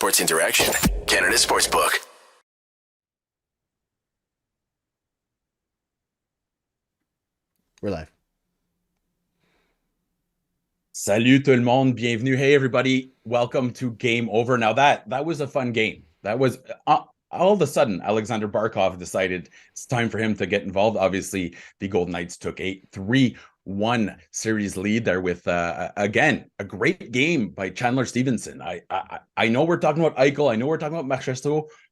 Sports Interaction, Canada Sportsbook. We're live. Salut tout le monde, bienvenue. Hey everybody, welcome to Game Over. Now that was a fun game. That was all of a sudden Alexander Barkov decided it's time for him to get involved. Obviously, the Golden Knights took a 3-1 series lead there with again a great game by Chandler Stevenson. I know we're talking about Eichel, I know we're talking about Marc,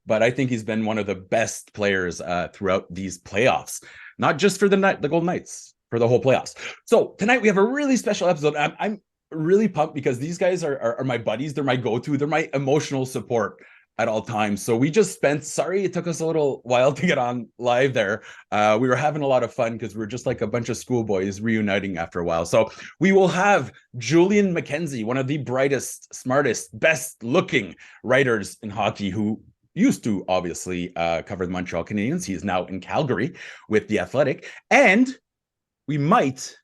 but I think he's been one of the best players throughout these playoffs, not just for the Golden Knights, for the whole playoffs. So tonight we have a really special episode. I'm really pumped because these guys are my buddies. They're my go-to. They're my emotional support at all times. So we just spent, sorry it took us a little while to get on live there. We were having a lot of fun because we were just like a bunch of schoolboys reuniting after a while. So we will have Julian McKenzie, one of the brightest, smartest, best looking writers in hockey, who used to obviously cover the Montreal Canadiens. He is now in Calgary with The Athletic. And we might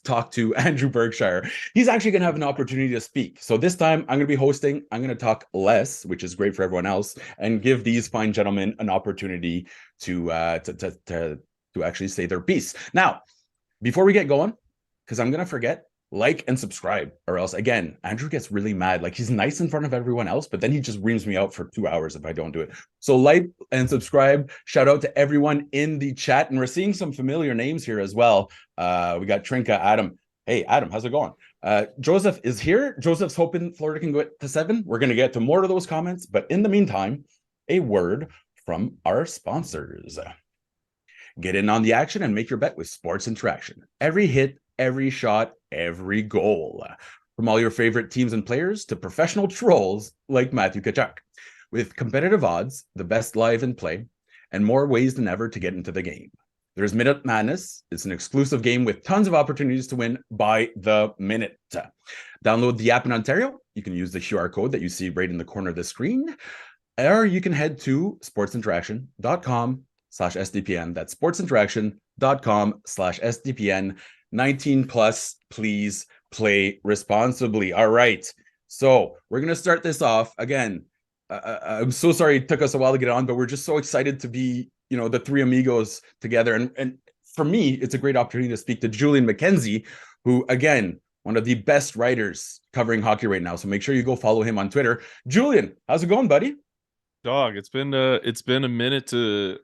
talk to Andrew Berkshire. He's actually going to have an opportunity to speak. So this time I'm going to be hosting. I'm going to talk less, which is great for everyone else, and give these fine gentlemen an opportunity to actually say their piece. Now, before we get going, because I'm going to forget, like and subscribe, or else again Andrew gets really mad. Like, he's nice in front of everyone else, but then he just reams me out for 2 hours if I don't do it. So like and subscribe. Shout out to everyone in the chat, and we're seeing some familiar names here as well. We got Trinka, Adam. Hey Adam, how's it going? Joseph is here. Joseph's hoping Florida can go to 7. We're going to get to more of those comments, but in the meantime, a word from our sponsors. Get in on the action and make your bet with Sports Interaction. Every hit, every shot, every goal. From all your favorite teams and players to professional trolls like Matthew Tkachuk. With competitive odds, the best live in play, and more ways than ever to get into the game. There's Minute Madness. It's an exclusive game with tons of opportunities to win by the minute. Download the app in Ontario. You can use the QR code that you see right in the corner of the screen. Or you can head to sportsinteraction.com/SDPN. That's sportsinteraction.com/SDPN. 19 plus, please play responsibly. All right. So we're going to start this off again. I'm so sorry it took us a while to get on, but we're just so excited to be, the three amigos together. And for me, it's a great opportunity to speak to Julian McKenzie, who, again, one of the best writers covering hockey right now. So make sure you go follow him on Twitter. Julian, how's it going, buddy? Dog, it's been a minute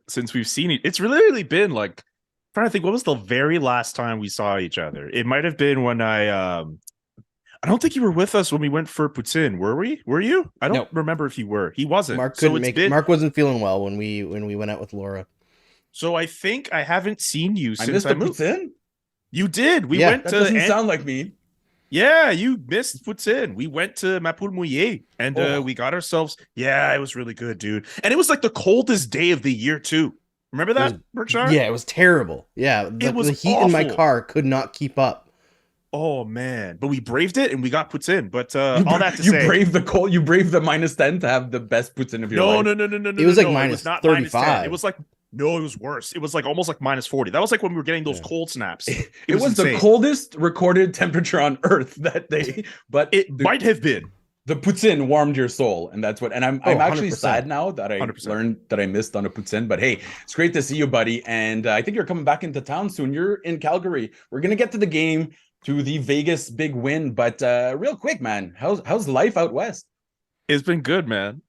since we've seen it. It's really been like, trying to think, what was the very last time we saw each other? It might have been when I don't think you were with us when we went for Poutine. Were you? I don't remember if you were. He wasn't. Marc couldn't Marc wasn't feeling well when we went out with Laura. So I think I haven't seen you since I moved. Poutine? You did. We went that to. Doesn't sound like me. Yeah, you missed Poutine. We went to Ma Poule Mouillée and we got ourselves. Yeah, it was really good, dude. And it was like the coldest day of the year too. Remember that, Berkshire? Yeah, it was terrible. Yeah, the heat awful. in my car could not keep up. Oh man, but we braved it and we got poutine. But all that to say, you braved the cold. You braved the -10 to have the best poutine of your life. No. It was like minus 35. It was like it was worse. It was like almost like -40. That was like when we were getting those cold snaps. It was the coldest recorded temperature on Earth that day. But it might have been. The poutine warmed your soul, and that's what. And I'm actually 100%. sad now that I 100%. learned that I missed on a poutine. But hey, it's great to see you, buddy. And I think you're coming back into town soon. You're in Calgary. We're gonna get to the game, to the Vegas big win. But real quick, man, how's life out west? It's been good, man.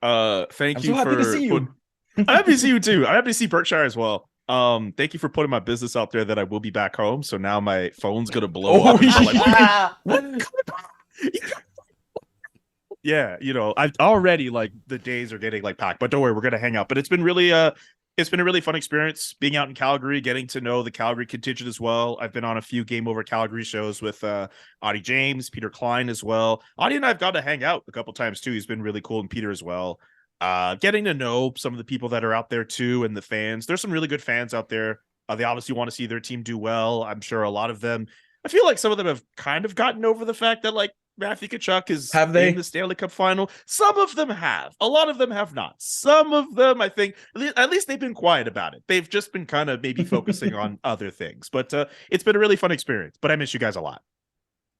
Thank you. So happy to see you. I'm happy to see you too. I'm happy to see Berkshire as well. Thank you for putting my business out there that I will be back home. So now my phone's gonna blow up. Yeah, I've already like the days are getting like packed, but don't worry, we're gonna hang out. But it's been a really fun experience being out in Calgary, getting to know the Calgary contingent as well. I've been on a few Game Over Calgary shows with Audie James, Peter Klein as well. Audie and I've got to hang out a couple times too. He's been really cool, and Peter as well. Getting to know some of the people that are out there too, and the fans. There's some really good fans out there. They obviously want to see their team do well. I'm sure a lot of them. I feel like some of them have kind of gotten over the fact that like Matthew Tkachuk is in the Stanley Cup Final. Some of them have. A lot of them have not. Some of them, I think, at least they've been quiet about it. They've just been kind of maybe focusing on other things. But it's been a really fun experience. But I miss you guys a lot.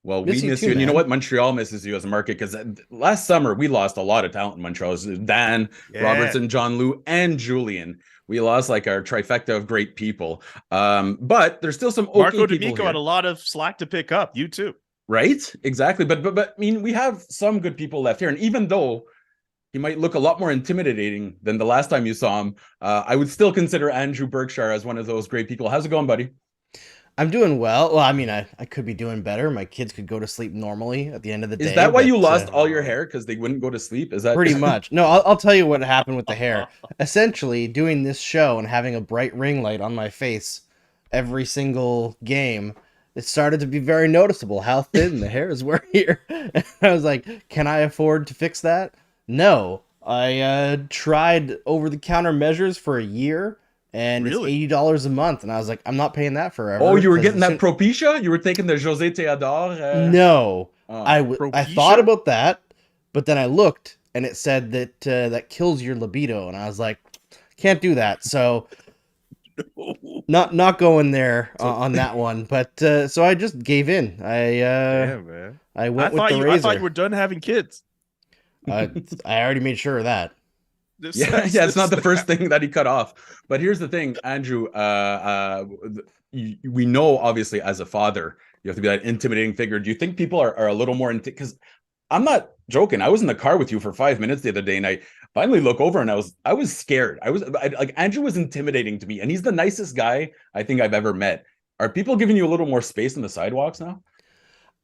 Well, we miss you. And you know what? Montreal misses you as a market, because last summer we lost a lot of talent in Montreal. It was Dan, Robertson, John Lou, and Julian. We lost like our trifecta of great people. But there's still some okay Marco people D'Amico here. had a lot of slack to pick up. You too. Right? Exactly. But I mean, we have some good people left here. And even though he might look a lot more intimidating than the last time you saw him, I would still consider Andrew Berkshire as one of those great people. How's it going, buddy? I'm doing well. Well, I mean, I could be doing better. My kids could go to sleep normally at the end of the day. Is that why you lost all your hair? Because they wouldn't go to sleep? Is that pretty much? No, I'll tell you what happened with the hair. Essentially, doing this show and having a bright ring light on my face every single game, it started to be very noticeable how thin the hairs were here. And I was like, can I afford to fix that? No. I tried over-the-counter measures for a year. And Really? it's $80 a month. And I was like, I'm not paying that forever. Oh, you were getting that Propecia? You were taking the José Théodore? No. I Propecia? thought about that, but then I looked and it said that that kills your libido. And I was like, can't do that. So not going there on that one. But so I just gave in. Damn, man. I went with the I razor. thought you were done having kids. I already made sure of that. Yeah, it's not the first thing that he cut off. But here's the thing, Andrew. We know, obviously, as a father, you have to be that intimidating figure. Do you think people are a little more because I'm not joking. I was in the car with you for 5 minutes the other day, and I finally look over and I was scared. Like Andrew was intimidating to me, and he's the nicest guy I think I've ever met. Are people giving you a little more space on the sidewalks now?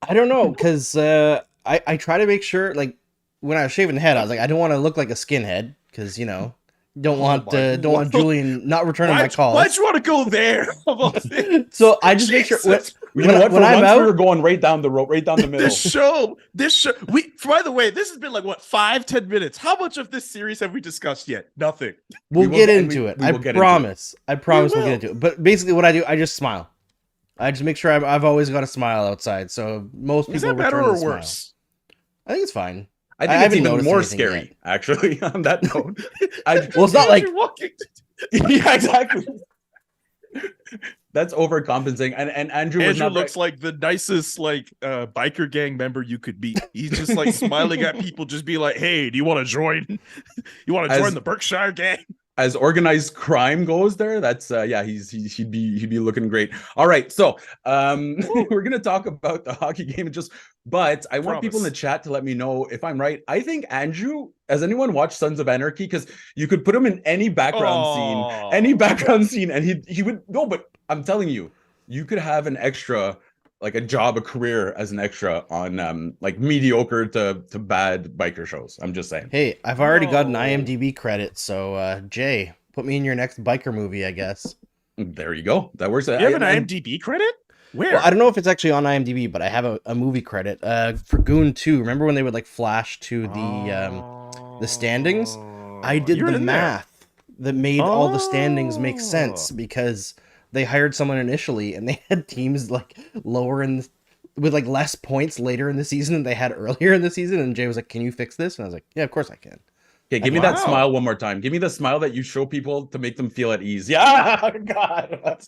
I don't know, because I try to make sure, like, when I was shaving the head, I was like, I don't want to look like a skinhead. Because, you know, don't want Julian not returning my calls. Why'd you want to go there? So I just make sure You know what? when I'm out, we were going right down the road, right down the middle. This show. By the way, this has been like what 5-10 minutes. How much of this series have we discussed yet? Nothing. We'll get into it. I promise. I promise we'll get into it. But basically, what I do, I just smile. I just make sure I've always got a smile outside. So most people is that better or the worse? I think it's fine. I think it's even more scary, actually, on that note. Well, it's not like... Yeah, exactly. That's overcompensating. And Andrew looks like the nicest biker gang member you could be. He's just like smiling at people, just be like, "Hey, do you want to join? You want to join the Berkshire gang?" As organized crime goes there, that's he'd be looking great. All right, so we're gonna talk about the hockey game but I want people in the chat to let me know if I'm right. I think Andrew, has anyone watched Sons of Anarchy? Because you could put him in any background scene, and he would no. But I'm telling you, you could have an extra, like a job, a career as an extra on like mediocre to bad biker shows. I'm just saying. Hey, I've already got an IMDb credit, so Jay, put me in your next biker movie, I guess. There you go. That works. You have an IMDb credit? Where? Well, I don't know if it's actually on IMDb, but I have a movie credit for Goon 2. Remember when they would like flash to the standings? I did the math that made all the standings make sense, because they hired someone initially and they had teams like lower with like less points later in the season than they had earlier in the season. And Jay was like, "Can you fix this?" And I was like, "Yeah, of course I can." Okay, give me that smile one more time. Give me the smile that you show people to make them feel at ease. Yeah, God.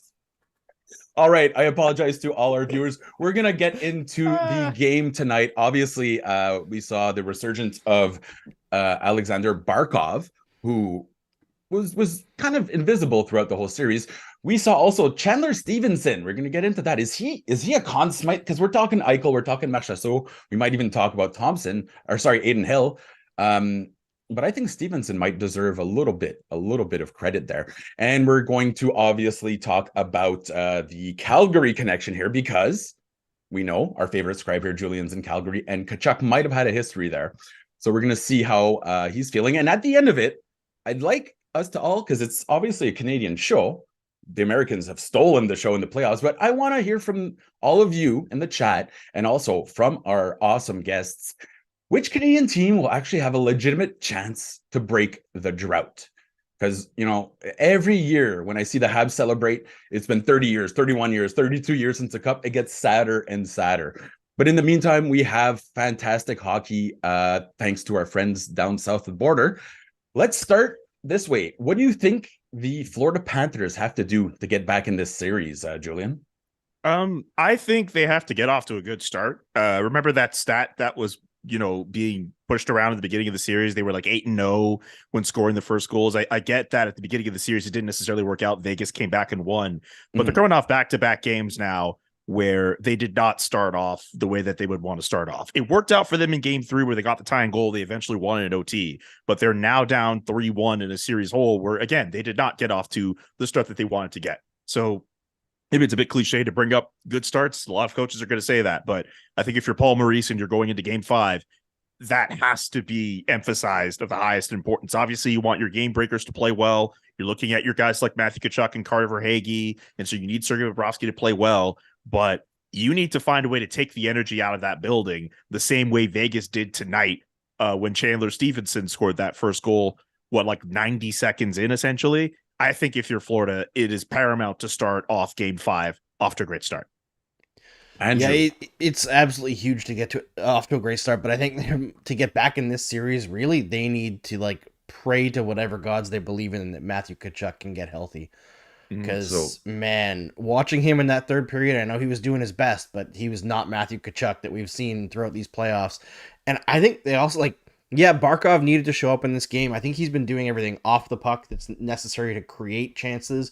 All right, I apologize to all our viewers. We're going to get into the game tonight. Obviously, we saw the resurgence of Alexander Barkov, who was kind of invisible throughout the whole series. We saw also Chandler Stevenson. We're going to get into that. Is he a Conn Smythe? Because we're talking Eichel, we're talking Marchessault. We might even talk about Aiden Hill. But I think Stevenson might deserve a little bit of credit there. And we're going to obviously talk about the Calgary connection here, because we know our favorite scribe here, Julian's in Calgary, and Tkachuk might have had a history there. So we're going to see how he's feeling. And at the end of it, I'd like us to all, because it's obviously a Canadian show. The Americans have stolen the show in the playoffs, but I want to hear from all of you in the chat and also from our awesome guests. Which Canadian team will actually have a legitimate chance to break the drought? Because, you know, every year when I see the Habs celebrate, it's been 30 years, 31 years, 32 years since the Cup. It gets sadder and sadder. But in the meantime, we have fantastic hockey thanks to our friends down south of the border. Let's start this way. What do you think the Florida Panthers have to do to get back in this series, Julian? I think they have to get off to a good start. Remember that stat that was, being pushed around at the beginning of the series? They were like 8-0 when scoring the first goals. I get that at the beginning of the series, it didn't necessarily work out. Vegas came back and won, but they're coming off back-to-back games now where they did not start off the way that they would want to start off. It worked out for them in game 3 where they got the tying goal. They eventually won in OT, but they're now down 3-1 in a series hole where, again, they did not get off to the start that they wanted to get. So maybe it's a bit cliche to bring up good starts. A lot of coaches are going to say that, but I think if you're Paul Maurice and you're going into game 5, that has to be emphasized of the highest importance. Obviously, you want your game breakers to play well. You're looking at your guys like Matthew Tkachuk and Carter Hagee, and so you need Sergei Bobrovsky to play well, but you need to find a way to take the energy out of that building the same way Vegas did tonight when Chandler Stevenson scored that first goal, 90 seconds in, essentially. I think if you're Florida, it is paramount to start off game 5 off to a great start. Andrew. Yeah, it's absolutely huge to get off to a great start, but I think to get back in this series, really, they need to pray to whatever gods they believe in that Matthew Tkachuk can get healthy. Because, man, watching him in that third period, I know he was doing his best, but he was not Matthew Tkachuk that we've seen throughout these playoffs. And I think they also, Barkov needed to show up in this game. I think he's been doing everything off the puck that's necessary to create chances.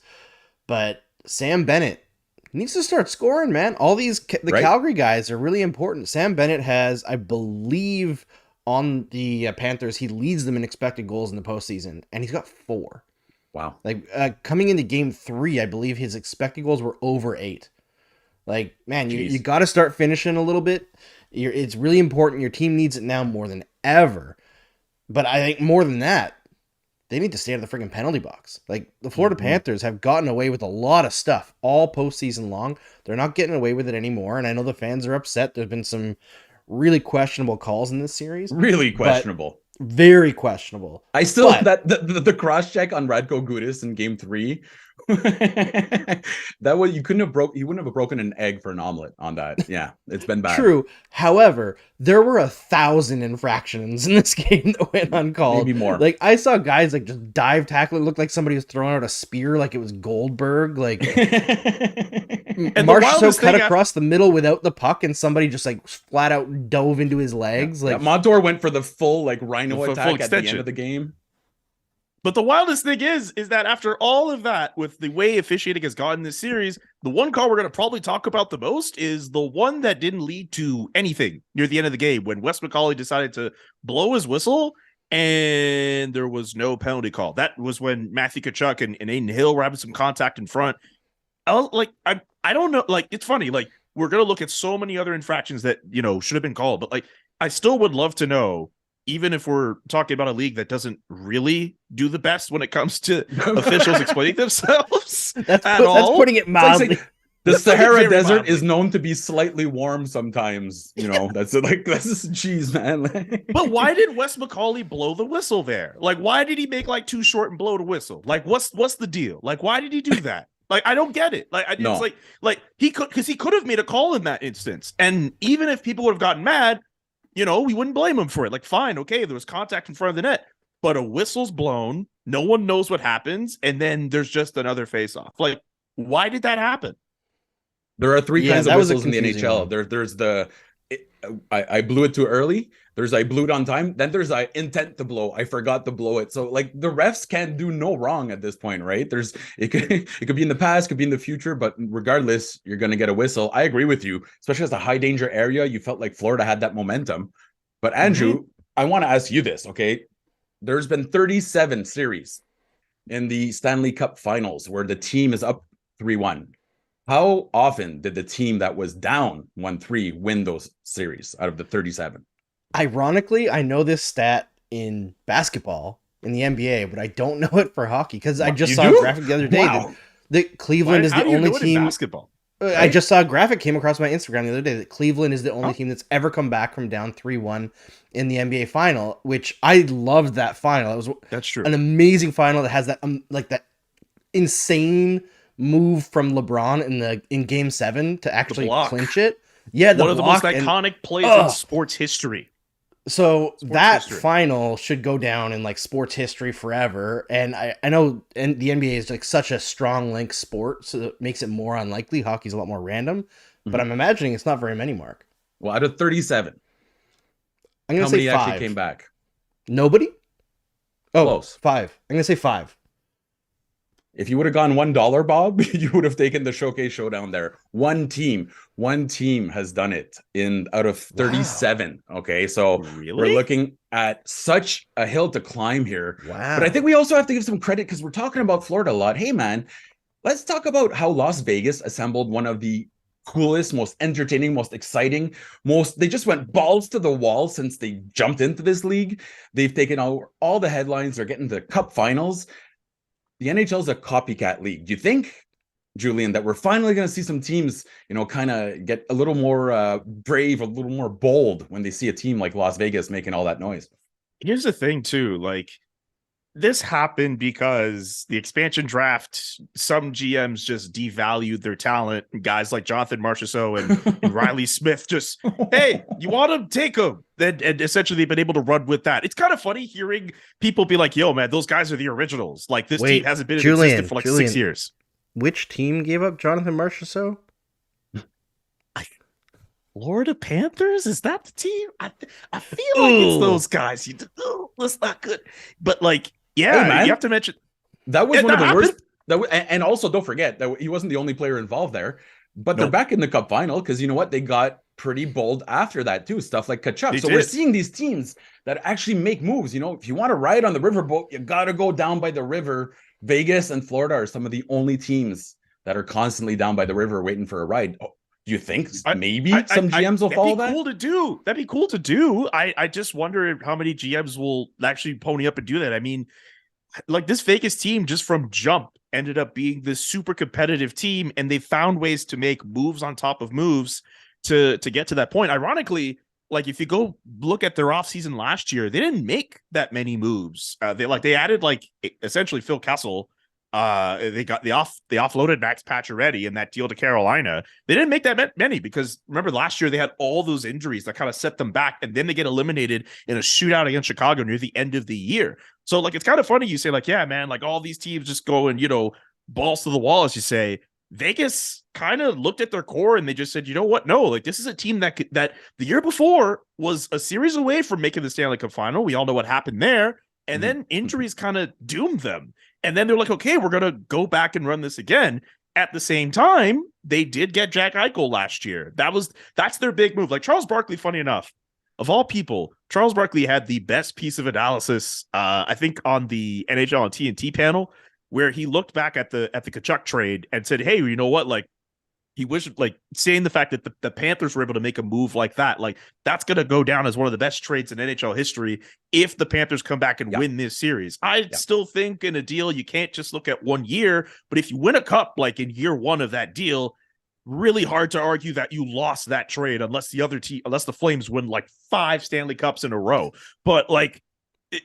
But Sam Bennett needs to start scoring, man. All the Calgary guys are really important. Sam Bennett has, I believe, on the Panthers, he leads them in expected goals in the postseason, and he's got 4. Wow. Coming into game 3, I believe his expected goals were over 8. Man, you got to start finishing a little bit. It's really important. Your team needs it now more than ever. But I think more than that, they need to stay out of the freaking penalty box. The Florida Panthers have gotten away with a lot of stuff all postseason long. They're not getting away with it anymore. And I know the fans are upset. There's been some really questionable calls in this series. Really questionable. Very questionable. I still the cross check on Radko Gudas in game 3. That was, he wouldn't have broken an egg for an omelet on that. Yeah, it's been bad. True. However, there were 1,000 infractions in this game that went uncalled. Maybe more. I saw guys just dive tackle. It looked like somebody was throwing out a spear like it was Goldberg. And Marchessault cut across the middle without the puck, and somebody just flat out dove into his legs. Montour went for the full rhino attack at the end of the game. But the wildest thing is that after all of that, with the way officiating has gotten this series, the one call we're going to probably talk about the most is the one that didn't lead to anything near the end of the game when Wes McCauley decided to blow his whistle and there was no penalty call. That was when Matthew Tkachuk and Aiden Hill were having some contact in front. I don't know. It's funny. We're going to look at so many other infractions that, should have been called. But I still would love to know, even if we're talking about a league that doesn't really do the best when it comes to officials explaining themselves that's putting it mildly. The Sahara Desert is known to be slightly warm sometimes. That's just geez, man. But why did Wes McCauley blow the whistle there? Why did he make too short and blow the whistle? What's the deal? Why did he do that? I don't get it. It's he could have made a call in that instance, and even if people would have gotten mad, we wouldn't blame him for it. Fine, okay, there was contact in front of the net, but a whistle's blown, no one knows what happens, and then there's just another face-off. Why did that happen? There are 3 kinds of whistles in the NHL. There's I blew it too early. There's I blew it on time. Then there's I intent to blow. I forgot to blow it. So the refs can't do no wrong at this point, right? It could be in the past, could be in the future, but regardless, you're gonna get a whistle. I agree with you, especially as a high danger area. You felt like Florida had that momentum. But Andrew, I want to ask you this, okay? There's been 37 series in the Stanley Cup Finals where the team is up 3-1. How often did the team that was down 1-3 win those series out of the 37? Ironically, I know this stat in basketball in the NBA, but I don't know it for hockey because I just saw a graphic the other day that Cleveland is the only team. Basketball? I just saw a graphic came across my Instagram the other day that Cleveland is the only team that's ever come back from down 3-1 in the NBA final, which I loved that final. That's true. An amazing final that has that that insane move from LeBron in Game 7 to actually clinch it. Yeah, one of the most iconic plays in sports history. So Sports that history. final should go down in like sports history forever. And I know and the NBA is like such a strong link sport, so it makes it more unlikely. Hockey's a lot more random, but I'm imagining it's not very many, Mark. Well, out of 37, I'm gonna how say many actually 5. came back? Nobody? Oh, Close. 5. I'm gonna say 5. If you would have gone $1, Bob, you would have taken the Showcase Showdown there. One team has done it out of 37. Wow. Okay, so Really? we're looking at such a hill to climb here. Wow. But I think we also have to give some credit because we're talking about Florida a lot. Hey, man, let's talk about how Las Vegas assembled one of the coolest, most entertaining, most exciting, they just went balls to the wall since they jumped into this league. They've taken all the headlines. They're getting to cup finals. The NHL is a copycat league. Do you think, Julian, that we're finally going to see some teams, kind of get a little more brave, a little more bold when they see a team like Las Vegas making all that noise? Here's the thing, too. Like, this happened because the expansion draft, some GMs just devalued their talent. And guys like Jonathan Marchessault and Riley Smith just, hey, you want to take them? And essentially they've been able to run with that. It's kind of funny hearing people be like, yo, man, those guys are the originals. Like, this team hasn't been in existence for like 6 years. Which team gave up Jonathan Marchessault? Florida Panthers? Is that the team? I feel like it's those guys. That's not good. But like, yeah, hey, you have to mention that was one of the worst. And also, don't forget that he wasn't the only player involved there. But they're back in the Cup Final because you know what? They got pretty bold after that too. Stuff like Tkachuk. We're seeing these teams that actually make moves. If you want to ride on the riverboat, you got to go down by the river. Vegas and Florida are some of the only teams that are constantly down by the river waiting for a ride. Do you think maybe some GMs will follow that? That'd be cool to do. I just wonder how many GMs will actually pony up and do that. I mean, like, this Vegas team just from jump ended up being this super competitive team, and they found ways to make moves on top of moves to get to that point. Ironically, like, if you go look at their offseason last year, they didn't make that many moves. They added like essentially Phil Kessel. They offloaded Max Pacioretty in that deal to Carolina. They didn't make that many because remember last year they had all those injuries that kind of set them back, and then they get eliminated in a shootout against Chicago near the end of the year. So like, it's kind of funny you say like, yeah, man, like all these teams just go and balls to the wall, as you say. Vegas kind of looked at their core and they just said, you know what? No, like, this is a team that the year before was a series away from making the Stanley Cup Final. We all know what happened there. And then injuries kind of doomed them. And then they're like, okay, we're going to go back and run this again. At the same time, they did get Jack Eichel last year. That's their big move. Like, Charles Barkley, funny enough, of all people, Charles Barkley had the best piece of analysis, I think, on the NHL and TNT panel, where he looked back at the Tkachuk trade and said, hey, you know what? Like, he wished, like, saying the fact that the Panthers were able to make a move like that, like, that's going to go down as one of the best trades in NHL history if the Panthers come back and win this series. I still think in a deal, you can't just look at 1 year, but if you win a cup, like in year one of that deal, really hard to argue that you lost that trade unless the Flames win like 5 Stanley Cups in a row. But like,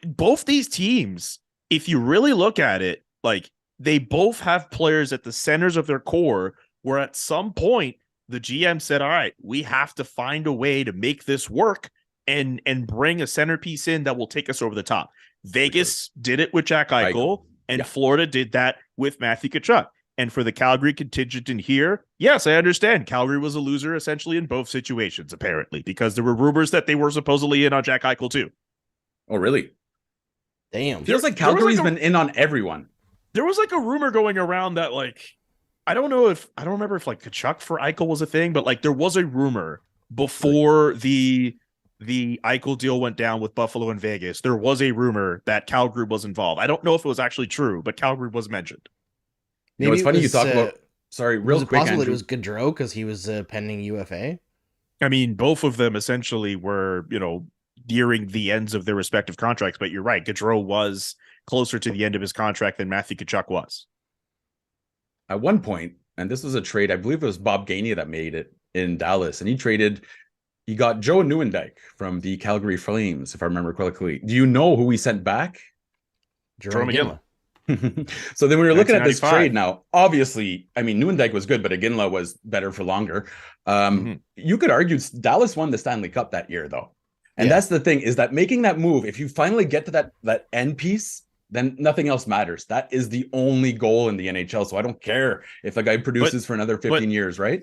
both these teams, if you really look at it, like, they both have players at the centers of their core where at some point the GM said, all right, we have to find a way to make this work and bring a centerpiece in that will take us over the top. Vegas did it with Jack Eichel, and Florida did that with Matthew Tkachuk. And for the Calgary contingent in here, yes, I understand. Calgary was a loser essentially in both situations, apparently, because there were rumors that they were supposedly in on Jack Eichel too. Oh, really? Damn. Feels like Calgary's been in on everyone. There was like a rumor going around that, like, I don't remember if like Tkachuk for Eichel was a thing, but like there was a rumor before the Eichel deal went down with Buffalo and Vegas. There was a rumor that Calgary was involved. I don't know if it was actually true, but Calgary was mentioned. Maybe it's funny you talk about. Sorry, real quick. Possible that it was Gaudreau because he was pending UFA. I mean, both of them essentially were, nearing the ends of their respective contracts. But you're right, Gaudreau was closer to the end of his contract than Matthew Tkachuk was. At one point, and this was a trade, I believe it was Bob Gainey that made it in Dallas, and he got Joe Nieuwendyk from the Calgary Flames, if I remember correctly. Do you know who he sent back? Jerome Iginla. So then we were looking at this trade now. Obviously, I mean, Nieuwendyk was good, but Iginla was better for longer. You could argue Dallas won the Stanley Cup that year, though. And Yeah. that's the thing, is that making that move, if you finally get to that end piece, then nothing else matters. That is the only goal in the NHL. So I don't care if the guy produces for another 15 years, right?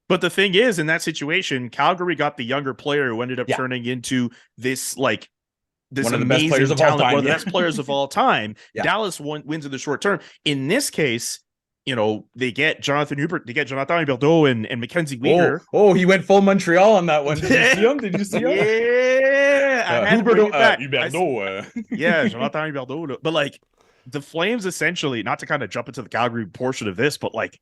But the thing is, in that situation, Calgary got the younger player who ended up turning into this like this one of the best amazing players of all talent, time. one of the best players of all time. Yeah. Dallas wins in the short term. In this case, you know, they get Jonathan Huberdeau and Mackenzie Weegar. Oh, he went full Montreal on that one. Did you see him? Did you see him? Yeah. Huberdeau. Yeah, Jonathan Huberdeau. But like the Flames essentially, not to kind of jump into the Calgary portion of this, but like,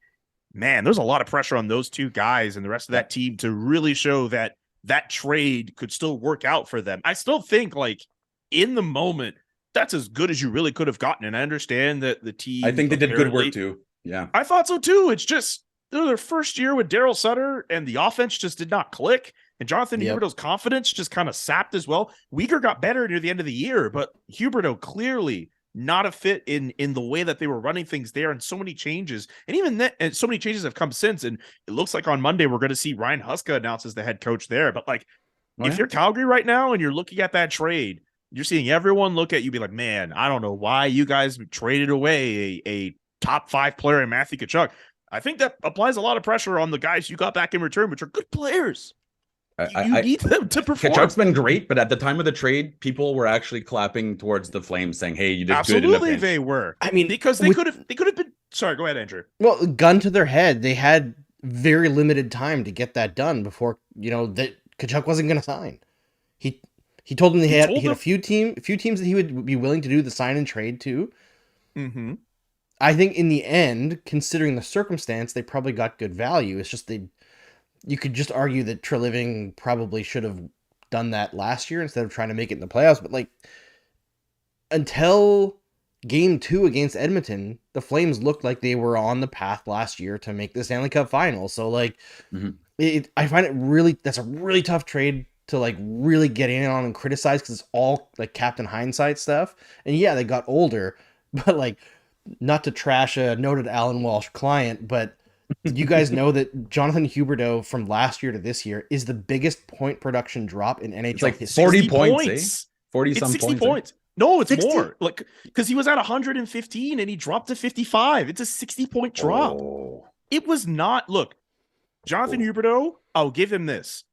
man, there's a lot of pressure on those two guys and the rest of that team to really show that that trade could still work out for them. I still think like in the moment, that's as good as you really could have gotten. And I understand that the team, I think they did good work too. Yeah, I thought so too. It's just their first year with Daryl Sutter and the offense just did not click. And Jonathan Huberdeau's confidence just kind of sapped as well. Weegar got better near the end of the year, but Huberdeau clearly not a fit in the way that they were running things there, and so many changes. And even then, and so many changes have come since. And it looks like on Monday we're going to see Ryan Huska announced as the head coach there. But like, if you're Calgary right now and you're looking at that trade, you're seeing everyone look at you, be like, man, I don't know why you guys traded away a top 5 player in Matthew Tkachuk. I think that applies a lot of pressure on the guys you got back in return, which are good players. You need them to perform. Tkachuk's been great, but at the time of the trade, people were actually clapping towards the Flames, saying, "Hey, you did good." Absolutely, they were. I mean, because they could have been. Sorry, go ahead, Andrew. Well, gun to their head, they had very limited time to get that done before that Tkachuk wasn't going to sign. He told them he had a few teams that he would be willing to do the sign and trade to. Mm-hmm. I think in the end, considering the circumstance, they probably got good value. It's just you could just argue that Treliving probably should have done that last year instead of trying to make it in the playoffs. But like, until Game 2 against Edmonton, the Flames looked like they were on the path last year to make the Stanley Cup Final. So like, I find that's a really tough trade to like really get in on and criticize, because it's all like Captain Hindsight stuff. And yeah, they got older, but like, not to trash a noted Alan Walsh client, but you guys know that Jonathan Huberdeau from last year to this year is the biggest point production drop in NHL. It's like history. 40 points. 40 some 60 points. No, it's 60? More. Like, because he was at 115 and he dropped to 55. It's a 60-point drop. Oh. It was not. Look, Jonathan Huberdeau, I'll give him this.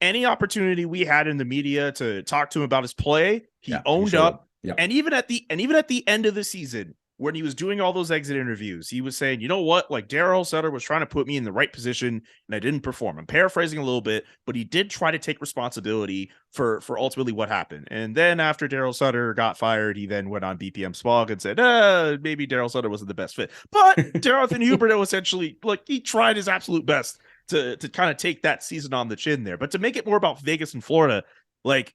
Any opportunity we had in the media to talk to him about his play, he owned up. Yep. And even at the end of the season, when he was doing all those exit interviews, he was saying, you know what? Like, Daryl Sutter was trying to put me in the right position and I didn't perform. I'm paraphrasing a little bit, but he did try to take responsibility for ultimately what happened. And then after Daryl Sutter got fired, he then went on BPM Spog and said, maybe Daryl Sutter wasn't the best fit. But Jonathan Huberdeau essentially, like, he tried his absolute best to kind of take that season on the chin there. But to make it more about Vegas and Florida, like,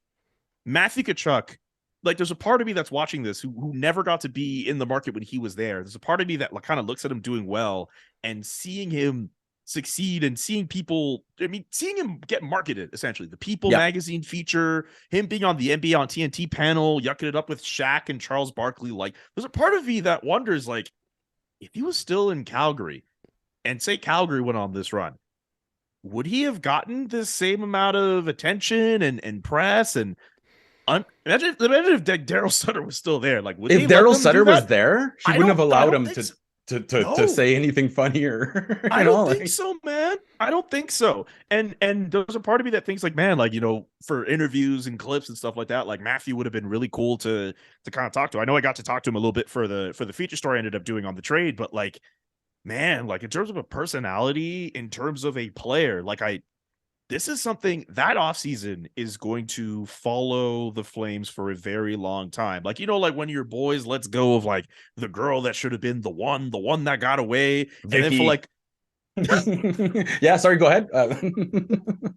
Matthew Tkachuk, like, there's a part of me that's watching this who never got to be in the market when he was there. There's a part of me that like, kind of looks at him doing well and seeing him succeed and seeing him get marketed, essentially. The People magazine feature, him being on the NBA on TNT panel, yucking it up with Shaq and Charles Barkley. Like, there's a part of me that wonders, like, if he was still in Calgary and say Calgary went on this run, would he have gotten the same amount of attention and press and imagine if Daryl Sutter was still there. Like, if Daryl Sutter was there, she wouldn't have allowed him to say anything funnier. I don't think so, man. I don't think so. And there's a part of me that thinks like, man, like, for interviews and clips and stuff like that, like Matthew would have been really cool to kind of talk to. I know I got to talk to him a little bit for the feature story I ended up doing on the trade, but like, man, like in terms of a personality, in terms of a player, like this is something that offseason is going to follow the Flames for a very long time. Like, like when your boys lets go of like the girl that should have been the one that got away. Vicky. And then for like, yeah, sorry, go ahead. And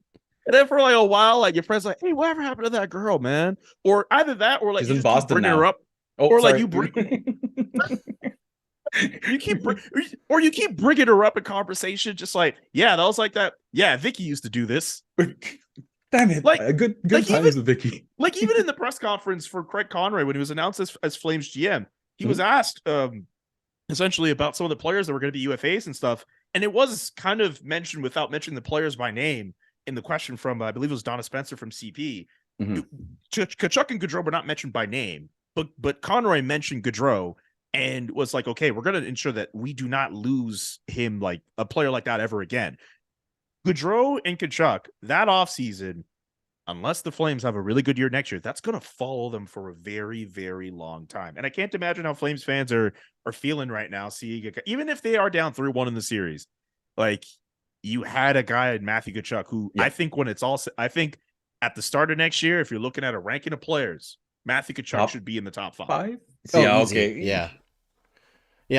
then for like a while, like your friend's like, hey, whatever happened to that girl, man? Or either that, or like she's in Boston bringing now. Her up. Oh, or sorry. like you bring you keep bringing her up in conversation, just like, yeah, that was like that. Yeah, Vicky used to do this. Damn it! Like good like times with Vicky. Like even in the press conference for Craig Conroy when he was announced as Flames GM, he was asked essentially about some of the players that were going to be UFAs and stuff, and it was kind of mentioned without mentioning the players by name in the question from I believe it was Donna Spencer from CP. Tkachuk and Gaudreau were not mentioned by name, but Conroy mentioned Gaudreau and was like, okay, we're going to ensure that we do not lose him, like a player like that ever again. Gaudreau and Tkachuk that offseason, unless the Flames have a really good year next year, that's going to follow them for a very, very long time. And I can't imagine how Flames fans are feeling right now, seeing even if they are down 3-1 in the series. Like, you had a guy in Matthew Tkachuk who I think at the start of next year, if you're looking at a ranking of players, Matthew Tkachuk should be in the top 5. Okay. Yeah.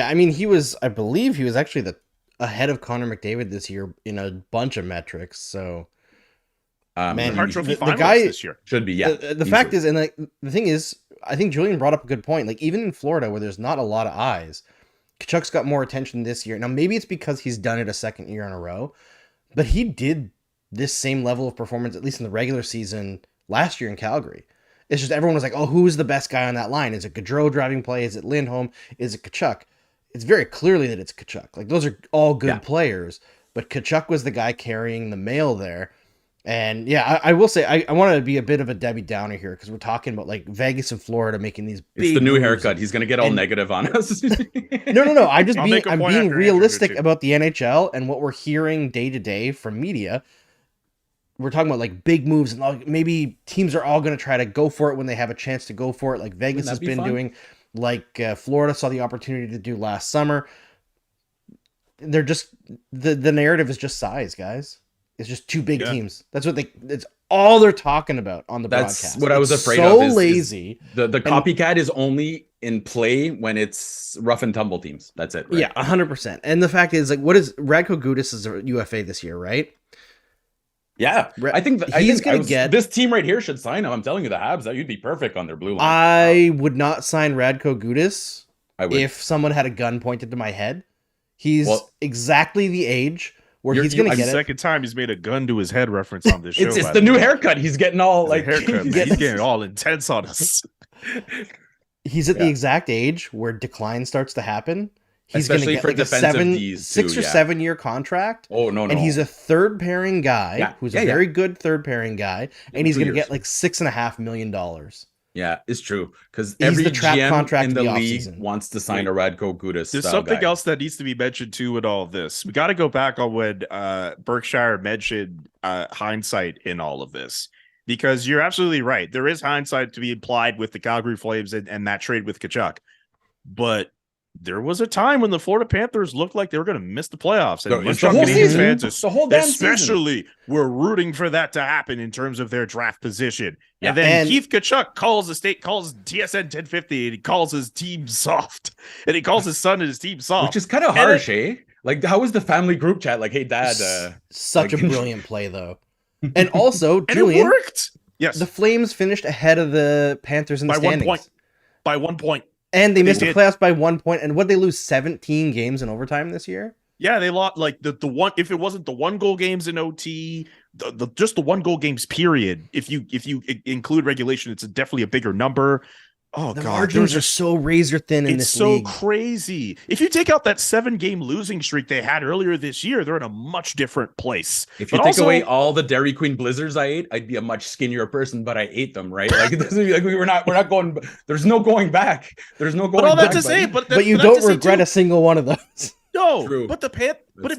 I mean, I believe he was actually ahead of Connor McDavid this year in a bunch of metrics. So, man, Hart Trophy the guy this year should be. The fact is, and like the thing is, I think Julian brought up a good point. Like, even in Florida, where there's not a lot of eyes, Tkachuk's got more attention this year. Now, maybe it's because he's done it a second year in a row, but he did this same level of performance, at least in the regular season last year in Calgary. It's just everyone was like, oh, who's the best guy on that line? Is it Gaudreau driving play? Is it Lindholm? Is it Tkachuk? It's very clearly that it's Tkachuk. Like, those are all good players, but Tkachuk was the guy carrying the mail there. And yeah, I will say, I want to be a bit of a Debbie Downer here because we're talking about like Vegas and Florida making these big It's the new moves. Haircut. He's going to get all negative on us. No. I'm being realistic Andrew, about the NHL and what we're hearing day to day from media. We're talking about like big moves and like, maybe teams are all going to try to go for it when they have a chance to go for it. Like Vegas has been doing, like Florida saw the opportunity to do last summer. They're just, the narrative is just size, guys. It's just two big teams. That's what it's all they're talking about on the broadcast. That's what I was afraid so of. So lazy. The copycat is only in play when it's rough and tumble teams. That's it. Right? Yeah, 100%. And the fact is, like, what is Radko Gudas is a UFA this year, right? Yeah, I think he's going to get this team right here should sign him. I'm telling you, the Habs, that you'd be perfect on their blue line. I would not sign Radko Gudas if someone had a gun pointed to my head. He's exactly the age where he's going to get it. Second time he's made a gun to his head reference on this show. It's the new haircut. He's getting all like haircut. He's getting all intense on us. He's at the exact age where decline starts to happen. He's going to get like a 6 or 7 year contract. Oh, no. And he's a third pairing guy who's a very good third pairing guy. And he's going to get like $6.5 million. Yeah, it's true. Because every GM contract in the league wants to sign a Radko Gudas. There's something else that needs to be mentioned too in all of this. We got to go back on when Berkshire mentioned hindsight in all of this. Because you're absolutely right. There is hindsight to be implied with the Calgary Flames and that trade with Tkachuk. But there was a time when the Florida Panthers looked like they were going to miss the playoffs. And the whole season. Fans, especially, were rooting for that to happen in terms of their draft position. Yeah. And then Keith Tkachuk calls TSN 1050, and he calls his team soft. And he calls his son and his team soft. Which is kind of harsh, eh? Like, how was the family group chat? Like, hey, Dad. Such a brilliant play, though. And also, Julian, it worked. Yes. The Flames finished ahead of the Panthers in the standings. By 1 point. And they missed the playoffs by 1 point. And what they lose 17 games in overtime this year? Yeah, they lost like the one. If it wasn't the 1 goal games in OT, just the 1 goal games period. If you include regulation, it's definitely a bigger number. Oh, the God, margins are so razor thin in this league. It's so crazy. If you take out that 7-game losing streak they had earlier this year, they're in a much different place. If you take away all the Dairy Queen Blizzards I ate, I'd be a much skinnier person, but I ate them, right? Like, we're not going. There's no going back. There's no going back. But you don't regret a single one of those. No, true. But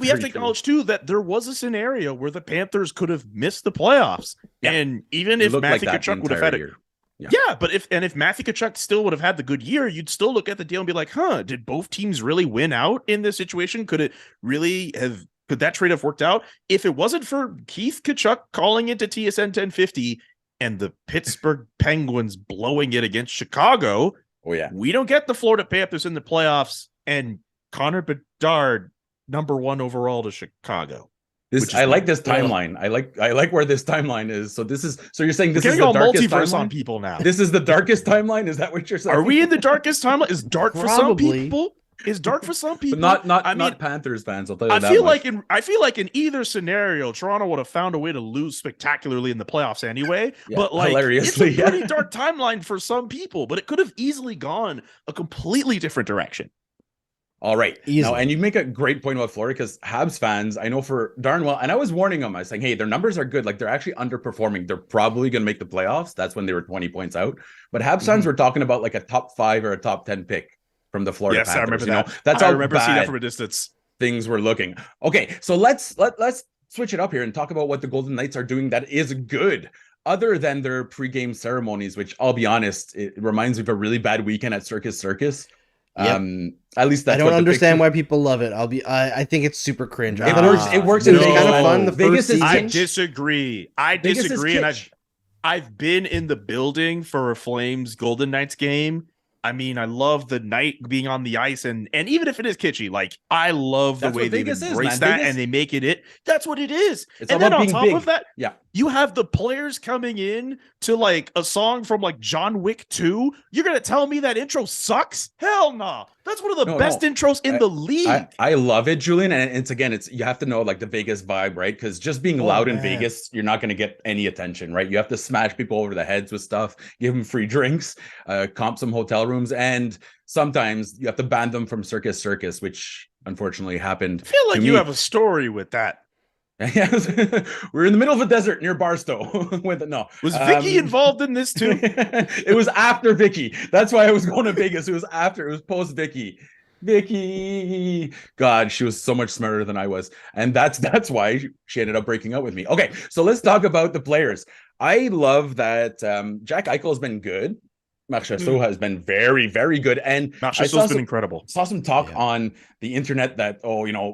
we have to acknowledge too that there was a scenario where the Panthers could have missed the playoffs, and even if Matthew Tkachuk would have had it. Yeah, but if Matthew Tkachuk still would have had the good year, you'd still look at the deal and be like, did both teams really win out in this situation? Could that trade have worked out? If it wasn't for Keith Tkachuk calling into TSN 1050 and the Pittsburgh Penguins blowing it against Chicago, we don't get the Florida Panthers in the playoffs and Connor Bedard #1 overall to Chicago. I like this timeline. I like where this timeline is. So you're saying this is the darkest timeline on people now. This is the darkest timeline. Is that what you're saying? Are we in the darkest timeline? Is dark for some people? Is dark for some people? But not Panthers fans. I'll tell you that. I feel like in either scenario, Toronto would have found a way to lose spectacularly in the playoffs anyway. But like, hilariously, it's a pretty dark timeline for some people. But it could have easily gone a completely different direction. All right. Easily. Now, and you make a great point about Florida because Habs fans, I know for darn well, and I was warning them, I was saying, hey, their numbers are good. Like they're actually underperforming. They're probably going to make the playoffs. That's when they were 20 points out. But Habs fans were talking about like a top 5 or a top 10 pick from the Florida Panthers. I remember that. That's I how remember seeing that bad from a distance. things were looking. Okay, so let's switch it up here and talk about what the Golden Knights are doing that is good. Other than their pregame ceremonies, which I'll be honest, it reminds me of a really bad weekend at Circus Circus. Yep. At least that's I don't understand why people love it. I think it's super cringe. It works in It was Vegas. kind of fun the Vegas first is season. I disagree. Vegas is And kitsch. I've been in the building for a Flames Golden Knights game. I mean, I love the night being on the ice, and even if it is kitschy, like I love the That's way what they Vegas is, embrace man. that Vegas- and they make it. That's what it is. It's And all then about on being top big. of that, Yeah. you have the players coming in to like a song from like John Wick 2. You're gonna tell me that intro sucks? Hell no. That's one of the best intros in the league. I love it, Julian. And it's you have to know like the Vegas vibe, right? Because just being loud in man. Vegas, you're not going to get any attention, right? You have to smash people over the heads with stuff, give them free drinks, comp some hotel rooms, and sometimes you have to ban them from Circus Circus, which unfortunately happened. I feel like to you me. have a story with that. Yes, we're in the middle of a desert near Barstow. Was Vicky involved in this too? It was after Vicky. That's why I was going to Vegas. It was after. It was post Vicky. Vicky, God, she was so much smarter than I was, and that's why she ended up breaking up with me. Okay, so let's talk about the players. I love that Jack Eichel has been good. Marc has been very, very good, and Marc's been incredible. Saw some talk on the internet that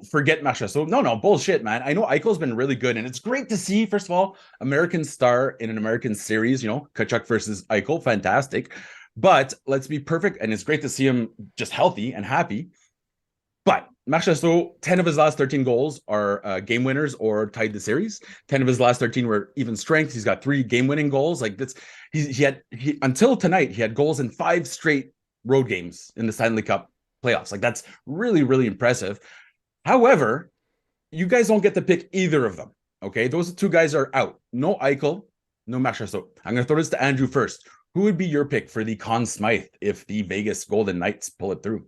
forget Marc. No, bullshit, man. I know Eichel's been really good, and it's great to see. First of all, American star in an American series. Tkachuk versus Eichel, fantastic. But let's be perfect, and it's great to see him just healthy and happy. But Marc 10 of his last 13 goals are game winners or tied the series. 10 of his last 13 were even strength. He's got 3 game-winning goals. Like that's he until tonight, he had goals in 5 straight road games in the Stanley Cup playoffs. Like that's really, really impressive. However, you guys don't get to pick either of them. Okay, those 2 guys are out. No Eichel, no Marc. I'm going to throw this to Andrew first. Who would be your pick for the Conn Smythe if the Vegas Golden Knights pull it through?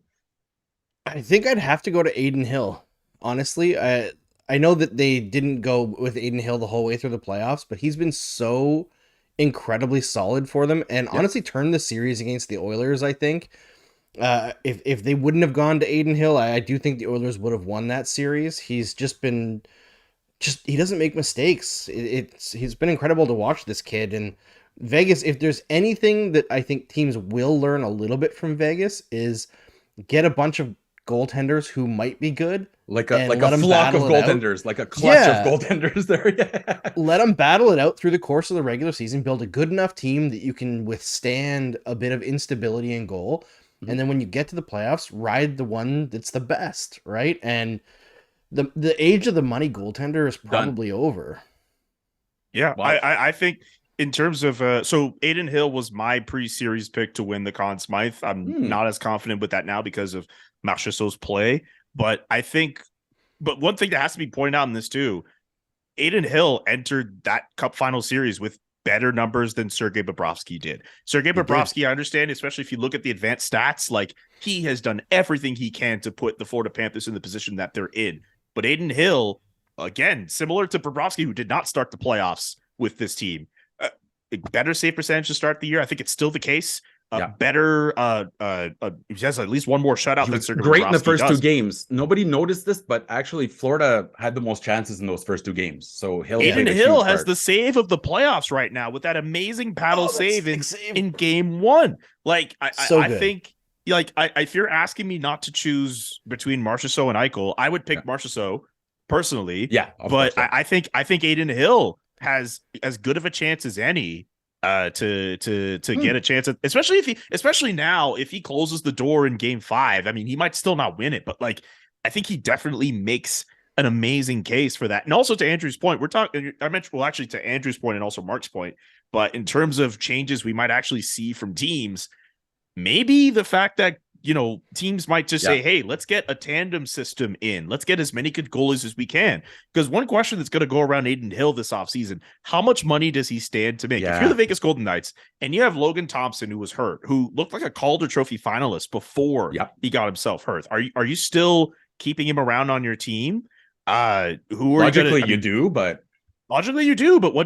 I think I'd have to go to Adin Hill. Honestly, I know that they didn't go with Adin Hill the whole way through the playoffs, but he's been so incredibly solid for them, and honestly turned the series against the Oilers. I think if they wouldn't have gone to Adin Hill, I do think the Oilers would have won that series. He's he doesn't make mistakes. He's been incredible to watch, this kid. And Vegas, if there's anything that I think teams will learn a little bit from Vegas, is get a bunch of goaltenders who might be good, like a flock of goaltenders, like a clutch of goaltenders there. Yeah. Let them battle it out through the course of the regular season, build a good enough team that you can withstand a bit of instability in goal, and then when you get to the playoffs, ride the one that's the best, right? And the age of the money goaltender is probably over. Yeah, Wow. I think in terms of so Adin Hill was my pre-series pick to win the Conn Smythe. I'm not as confident with that now because of Marchessault's play, but one thing that has to be pointed out in this too, Adin Hill entered that Cup Final series with better numbers than Sergei Bobrovsky did. Sergei Bobrovsky, I understand, especially if you look at the advanced stats, like he has done everything he can to put the Florida Panthers in the position that they're in. But Adin Hill, again, similar to Bobrovsky, who did not start the playoffs with this team, better save percentage to start the year. I think it's still the case. Better. He has at least one more shutout than Sergei great Bobrovsky in the first does. 2 games. Nobody noticed this, but actually Florida had the most chances in those first 2 games. So Adin Hill has the save of the playoffs right now with that amazing paddle save in game 1. Like I think, like if you're asking me not to choose between Marchessault and Eichel, I would pick Marchessault personally. Yeah, but I think Adin Hill has as good of a chance as any to get a chance at, especially now if he closes the door in game 5. I mean, he might still not win it, but like I think he definitely makes an amazing case for that. And also to Andrew's point, to Andrew's point and also Mark's point, but in terms of changes we might actually see from teams, maybe the fact that teams might just say, hey, let's get a tandem system in. Let's get as many good goalies as we can. Because one question that's going to go around Aiden Hill this offseason, how much money does he stand to make? If you're the Vegas Golden Knights and you have Logan Thompson, who was hurt, who looked like a Calder Trophy finalist before he got himself hurt, are you still keeping him around on your team? Logically you do, but what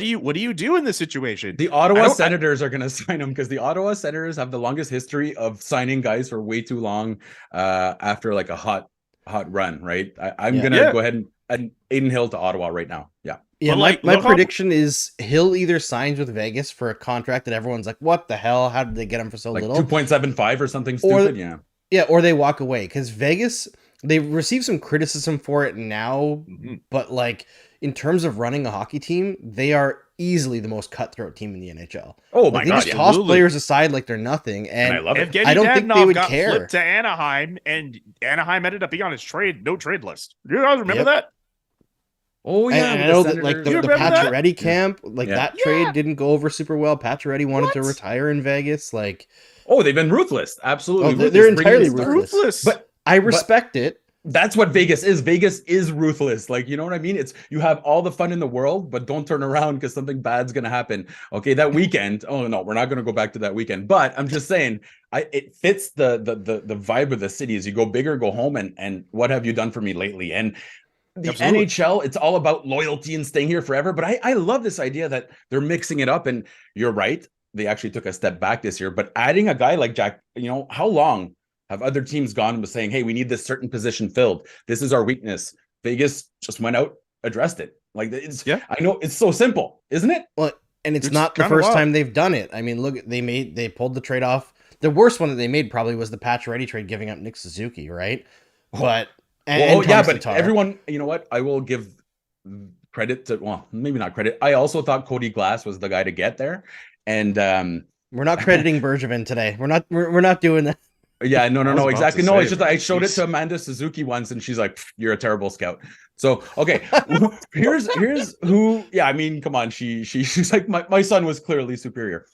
do you do in this situation? The Ottawa Senators are going to sign him because the Ottawa Senators have the longest history of signing guys for way too long after like a hot run, right? I'm going to go ahead and Aiden Hill to Ottawa right now. Yeah. Yeah, my prediction is Hill either signs with Vegas for a contract that everyone's like, what the hell? How did they get him for so little? 2.75 or something stupid, or they walk away because Vegas, they receive some criticism for it now, but like in terms of running a hockey team, they are easily the most cutthroat team in the NHL. Oh my God! They just toss players aside like they're nothing, and I love it. I don't think they would care. Flipped to Anaheim, and Anaheim ended up being on his no trade list. You guys remember that? Oh yeah, and I know that like the Pacioretty camp, like that trade didn't go over super well. Pacioretty wanted to retire in Vegas. Like, they've been ruthless. Absolutely, they're entirely ruthless. But I respect it. That's what Vegas is. Vegas is ruthless. Like, you know what I mean? It's you have all the fun in the world, but don't turn around because something bad's gonna happen. Okay, that weekend. Oh no, we're not gonna go back to that weekend. But I'm just saying, it fits the vibe of the city. As you go bigger, go home, and what have you done for me lately? And the NHL, it's all about loyalty and staying here forever. But I love this idea that they're mixing it up. And you're right, they actually took a step back this year. But adding a guy like Jack, how long have other teams gone and was saying, hey, we need this certain position filled. This is our weakness. Vegas just went out, addressed it. Like I know it's so simple, isn't it? Well, and it's not the first time they've done it. I mean, look, they pulled the trade off. The worst one that they made probably was the Pacioretty trade, giving up Nick Suzuki, right? But but everyone, you know what? I will give credit to, well, maybe not credit. I also thought Cody Glass was the guy to get there, and we're not crediting Bergevin today. We're not doing that. Yeah, no, exactly. No, it's just I showed it to Amanda Suzuki once, and she's like, "You're a terrible scout." So, okay, here's who. Yeah, I mean, come on, she's like, my son was clearly superior.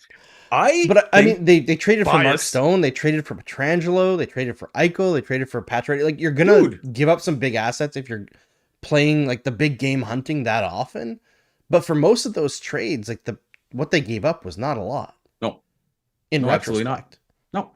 I mean, they traded for Mark Stone, they traded for Pietrangelo, they traded for Eichel, they traded for Pacioretty. Like, you're gonna give up some big assets if you're playing like the big game hunting that often. But for most of those trades, like what they gave up was not a lot. No, absolutely not. No.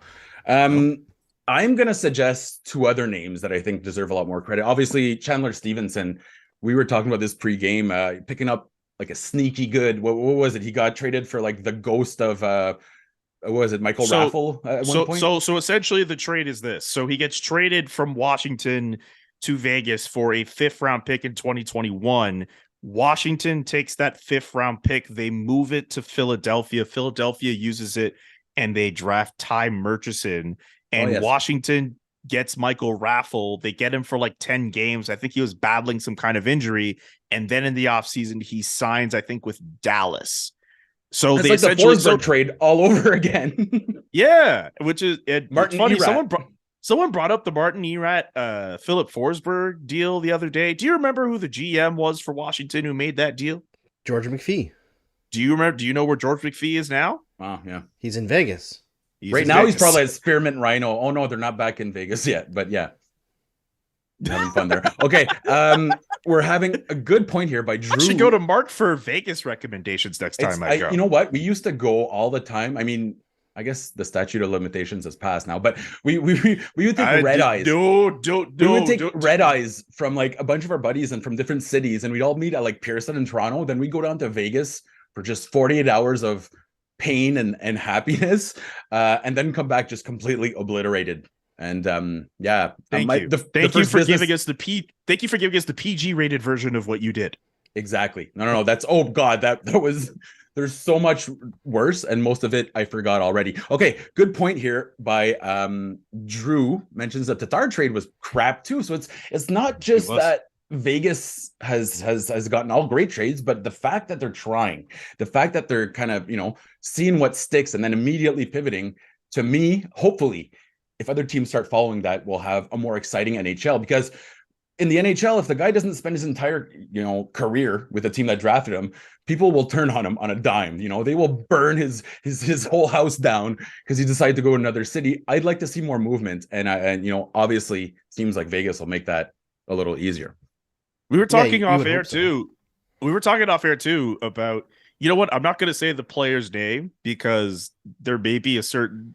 I'm going to suggest two other names that I think deserve a lot more credit. Obviously, Chandler Stevenson. We were talking about this pre-game, picking up like a sneaky good. What was it? He got traded for like the ghost of what was it, Michael Raffle at one point? So essentially the trade is this. So he gets traded from Washington to Vegas for a 5th round pick in 2021. Washington takes that 5th round pick. They move it to Philadelphia. Philadelphia uses it, and they draft Ty Murchison, and Washington gets Michael Raffle. They get him for like 10 games. I think he was battling some kind of injury. And then in the offseason, he signs, I think, with Dallas. So it's like the Forsberg trade all over again. Yeah, which is Martin funny. Erat. Someone brought up the Martin Erat, Philip Forsberg deal the other day. Do you remember who the GM was for Washington who made that deal? George McPhee. Do you remember? Do you know where George McPhee is now? Wow, yeah. He's in Vegas. Right now, he's probably at Spearmint Rhino. Oh, no, they're not back in Vegas yet. But yeah, having fun there. Okay, we're having a good point here by Drew. I should go to Marc for Vegas recommendations next time I go. You know what? We used to go all the time. I mean, I guess the statute of limitations has passed now, but we would take red eyes. We would take red eyes from like a bunch of our buddies and from different cities, and we'd all meet at like Pearson and Toronto. Then we go down to Vegas for just 48 hours of pain and happiness, and then come back just completely obliterated. And thank you for giving us the PG rated version of what you did. Exactly. No. That's, oh God, that was, there's so much worse, and most of it I forgot already. Okay, good point here by Drew. Mentions that the Tatar trade was crap too. So it's not just that Vegas has gotten all great trades, but the fact that they're trying, the fact that they're kind of, seeing what sticks and then immediately pivoting, to me, hopefully, if other teams start following that, we'll have a more exciting NHL, because in the NHL, if the guy doesn't spend his entire, career with the team that drafted him, people will turn on him on a dime. They will burn his whole house down because he decided to go to another city. I'd like to see more movement, and obviously seems like Vegas will make that a little easier. We were talking off air too. We were talking off air too about, you know what? I'm not going to say the player's name because there may be a certain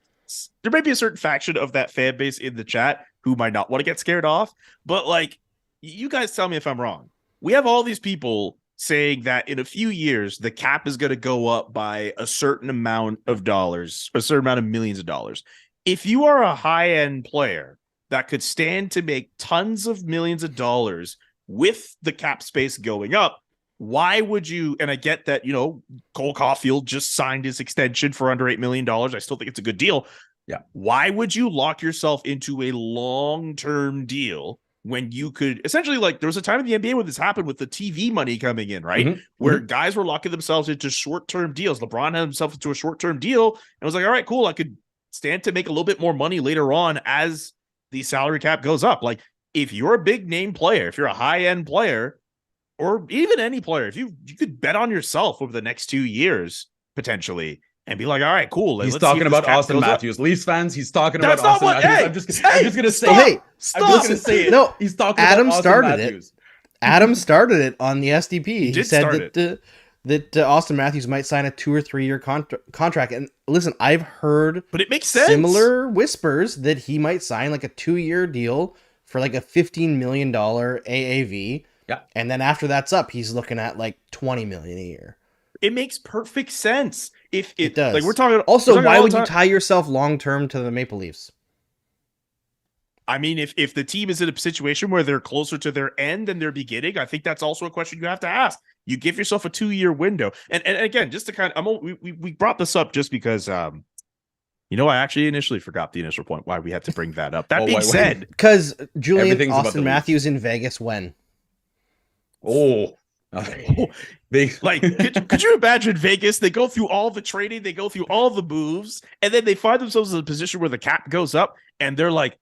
faction of that fan base in the chat who might not want to get scared off. But like, you guys tell me if I'm wrong. We have all these people saying that in a few years, the cap is going to go up by a certain amount of dollars, a certain amount of millions of dollars. If you are a high-end player that could stand to make tons of millions of dollars with the cap space going up, why would you? And I get that, Cole Caulfield just signed his extension for under $8 million. I still think it's a good deal. Yeah. Why would you lock yourself into a long-term deal when you could essentially, like, there was a time in the NBA where this happened with the TV money coming in, right? Mm-hmm. Where guys were locking themselves into short-term deals. LeBron had himself into a short-term deal and was like, all right, cool. I could stand to make a little bit more money later on as the salary cap goes up. Like, if you're a big name player, if you're a high-end player, or even any player, if you could bet on yourself over the next 2 years, potentially, and be like, all right, cool. He's talking about Austin Matthews. Leafs fans, he's talking That's about not Austin what, Matthews. hey, I'm just going to say, stop, hey, I'm just going to say it. No, he's talking Adam about Austin started Matthews. it. Adam started it on the SDP. He said that Austin Matthews might sign a 2 or 3 year contract. And listen, I've heard but it makes sense. Similar whispers that he might sign like a 2-year deal for like a $15 million AAV. Yeah. And then after that's up, he's looking at like $20 million a year. It makes perfect sense. If it does. Like we're talking. Also, why would you tie yourself long term to the Maple Leafs? I mean, if the team is in a situation where they're closer to their end than their beginning, I think that's also a question you have to ask. You give yourself a 2-year window, and again, just to kind of, we brought this up just because, I actually initially forgot the initial point why we had to bring that up. That being said, because Julian Austin Matthews in Vegas when? They like could you imagine Vegas? They go through all the trading, they go through all the moves, and then they find themselves in a position where the cap goes up, and they're like,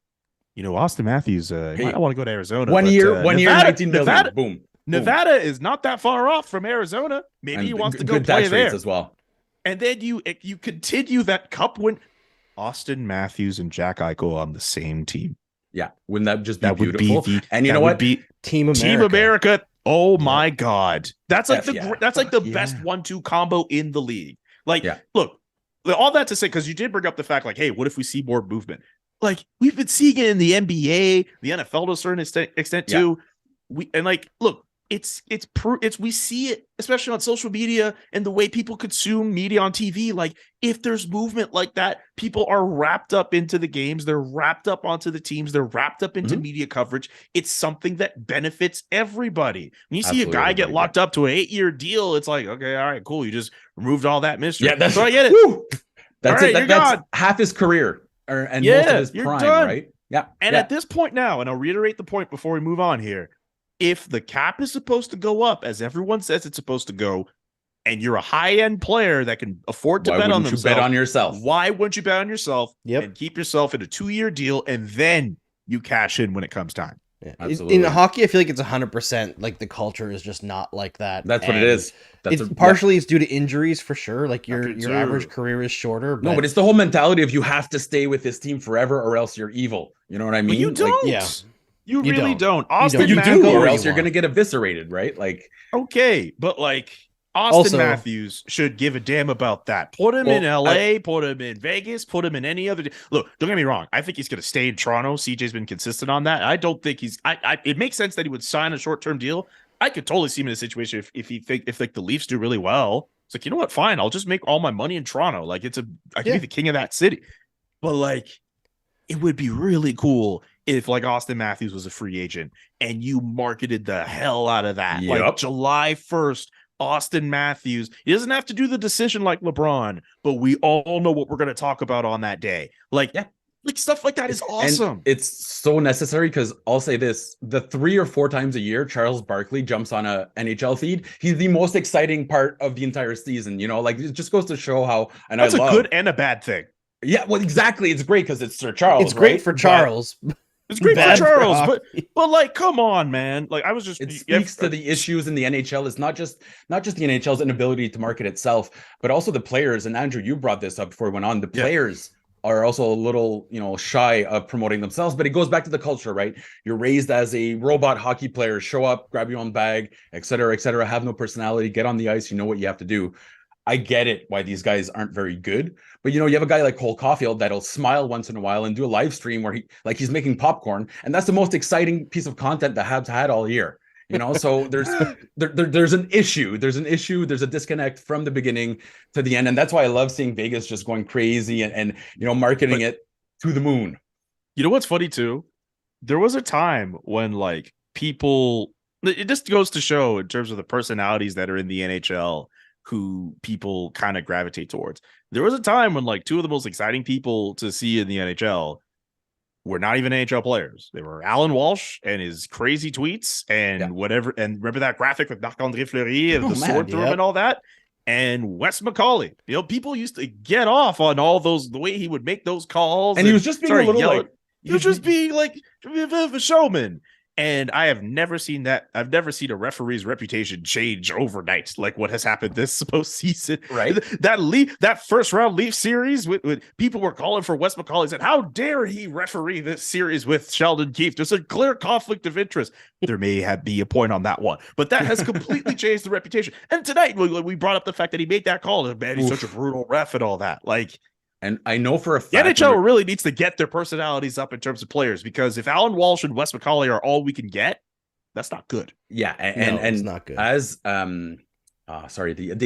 Austin Matthews, might want to go to Arizona. 1 year, 1 year, 19 million. Nevada, boom. Nevada is not that far off from Arizona. Maybe he wants to go play there as well. And then you continue that cup win. Austin Matthews and Jack Eichel on the same team. Yeah, wouldn't that just be that beautiful? Would be and you know what? Team America. Team America. Oh my God, that's like that's like the yeah. best 1-2 combo in the league. Like, yeah. Look, all that to say, because you did bring up the fact, like, hey, what if we see more movement? Like, we've been seeing it in the NBA, the NFL to a certain extent too. We see it, especially on social media and the way people consume media on TV. Like, if there's movement like that, people are wrapped up into the games. They're wrapped up onto the teams. They're wrapped up into media coverage. It's something that benefits everybody. When you see a guy get locked up to an 8-year deal, it's like, okay, all right, cool. You just removed all that mystery. Yeah, so I get it. That's all it. Right, that's half his career and most of his prime, done. Right? Yeah. And at this point now, and I'll reiterate the point before we move on here, if the cap is supposed to go up, as everyone says it's supposed to go, and you're a high-end player that can afford to bet on themselves, bet on yourself? Why wouldn't you bet on yourself and keep yourself in a 2-year deal, and then you cash in when it comes time? Yeah. In hockey, I feel like it's 100%. Like, the culture is just not like that. That's what it is. Partially it's due to injuries for sure. Like, your average career is shorter. But it's the whole mentality of you have to stay with this team forever, or else you're evil. You know what I mean? But you don't. Like, yeah. You really don't. Austin, you do, or else you're going to get eviscerated, right? Like, okay, but like Austin Matthews should give a damn about that. Put him in LA, put him in Vegas, put him in any other. Look, don't get me wrong. I think he's going to stay in Toronto. CJ's been consistent on that. I don't think he's. It makes sense that he would sign a short-term deal. I could totally see him in a situation if like the Leafs do really well. It's like, you know what? Fine, I'll just make all my money in Toronto. Like, I can be the king of that city. But like, it would be really cool if like Austin Matthews was a free agent and you marketed the hell out of that. Yep. Like, July 1st, Austin Matthews. He doesn't have to do the decision like LeBron, but we all know what we're going to talk about on that day. Like, like stuff like that is awesome. And it's so necessary, because I'll say this: the 3 or 4 times a year Charles Barkley jumps on a NHL feed, he's the most exciting part of the entire season. Like, it just goes to show how. And that's a good and a bad thing. Yeah, well, exactly. It's great because it's Sir Charles. It's great for Charles. It's great for Bad for Charles, hockey. but like, come on, man. Like, I was just It speaks to the issues in the NHL. It's not just the NHL's inability to market itself, but also the players. And Andrew, you brought this up before we went on. The players are also a little, shy of promoting themselves, but it goes back to the culture, right? You're raised as a robot hockey player, show up, grab your own bag, et cetera, have no personality, get on the ice, you know what you have to do. I get it why these guys aren't very good, but you have a guy like Cole Caulfield that'll smile once in a while and do a live stream where he's making popcorn, and that's the most exciting piece of content the Habs had all year. So there's an issue. There's a disconnect from the beginning to the end, and that's why I love seeing Vegas just going crazy and marketing it to the moon. You know what's funny too? There was a time when like people, it just goes to show in terms of the personalities that are in the NHL who people kind of gravitate towards. There was a time when like two of the most exciting people to see in the NHL were not even NHL players. They were Alan Walsh and his crazy tweets and whatever. And remember that graphic with Marc-André Fleury and the sword through him and all that? And Wes McCauley. People used to get off on all those, the way he would make those calls. And he was just being a little he was just being like a showman. And I have never seen that. I've never seen a referee's reputation change overnight, like what has happened this postseason. Right. That first round Leaf series with people were calling for Wes McCauley, said, how dare he referee this series with Sheldon Keefe? There's a clear conflict of interest. There may be a point on that one, but that has completely changed the reputation. And tonight we brought up the fact that he made that call, and man, he's such a brutal ref and all that. Like, and I know for a fact the NHL really needs to get their personalities up in terms of players, because if Alan Walsh and Wes McCauley are all we can get, that's not good. Yeah, and it's not good. As Dave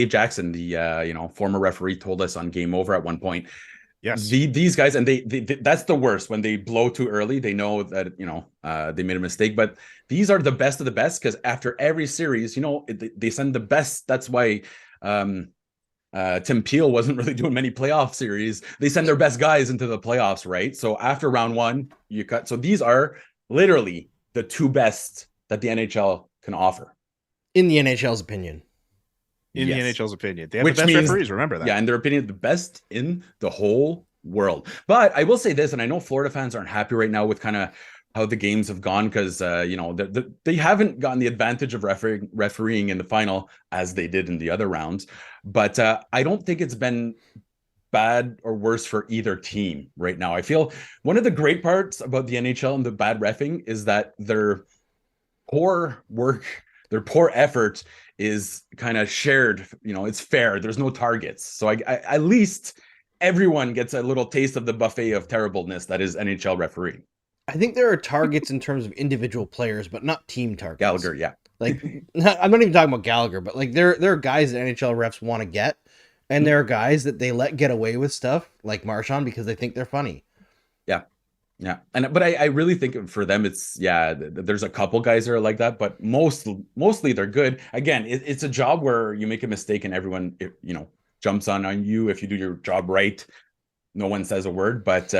Jackson, the former referee, told us on Game Over at one point. Yes, these guys, and they that's the worst, when they blow too early. They know that they made a mistake, but these are the best of the best, because after every series, they send the best. That's why Tim Peel wasn't really doing many playoff series. They send their best guys into the playoffs, right? So after round one, you cut. So these are literally the two best that the NHL can offer. In the NHL's opinion. The NHL's opinion. They have the best referees, remember that. Yeah, in their opinion, the best in the whole world. But I will say this, and I know Florida fans aren't happy right now with kind of how the games have gone, because they haven't gotten the advantage of refereeing in the final as they did in the other rounds. But I don't think it's been bad or worse for either team right now. I feel one of the great parts about the NHL and the bad reffing is that their poor work, their poor effort is kind of shared. It's fair. There's no targets. So I at least everyone gets a little taste of the buffet of terribleness that is NHL refereeing. I think there are targets in terms of individual players, but not team targets. Gallagher, yeah. Like, I'm not even talking about Gallagher, but like there are guys that NHL refs want to get, and there are guys that they let get away with stuff, like Marchand, because they think they're funny. Yeah. But I really think for them, it's, there's a couple guys that are like that, but mostly they're good. Again, it's a job where you make a mistake and everyone, jumps on you. If you do your job right, no one says a word, but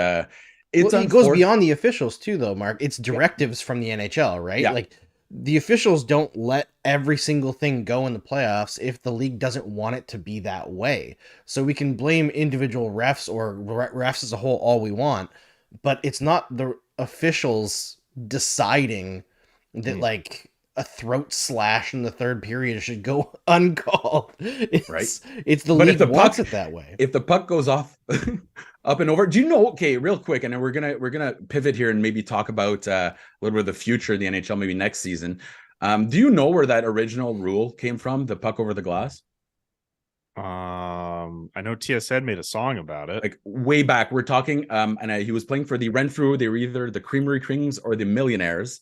it goes beyond the officials too, though, Mark. It's directives from the NHL, right? Yeah. Like, the officials don't let every single thing go in the playoffs if the league doesn't want it to be that way. So we can blame individual refs or refs as a whole all we want, but it's not the officials deciding that like a throat slash in the third period should go uncalled. It's the league wants it that way. If the puck goes off up and over, do you know? Okay, real quick, and then we're gonna pivot here and maybe talk about a little bit of the future of the NHL, maybe next season. Do you know where that original rule came from? The puck over the glass. I know TSN made a song about it, like way back. We're talking, and he was playing for the Renfrew. They were either the Creamery Kings or the Millionaires.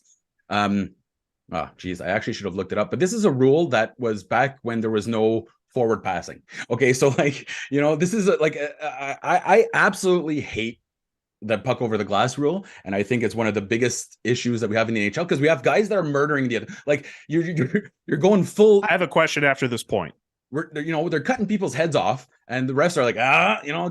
Oh, geez, I actually should have looked it up. But this is a rule that was back when there was no forward passing. Okay, so like, this is I absolutely hate the puck over the glass rule, and I think it's one of the biggest issues that we have in the NHL, because we have guys that are murdering the other. Like you're going full. I have a question after this point. They're cutting people's heads off, and the refs are like,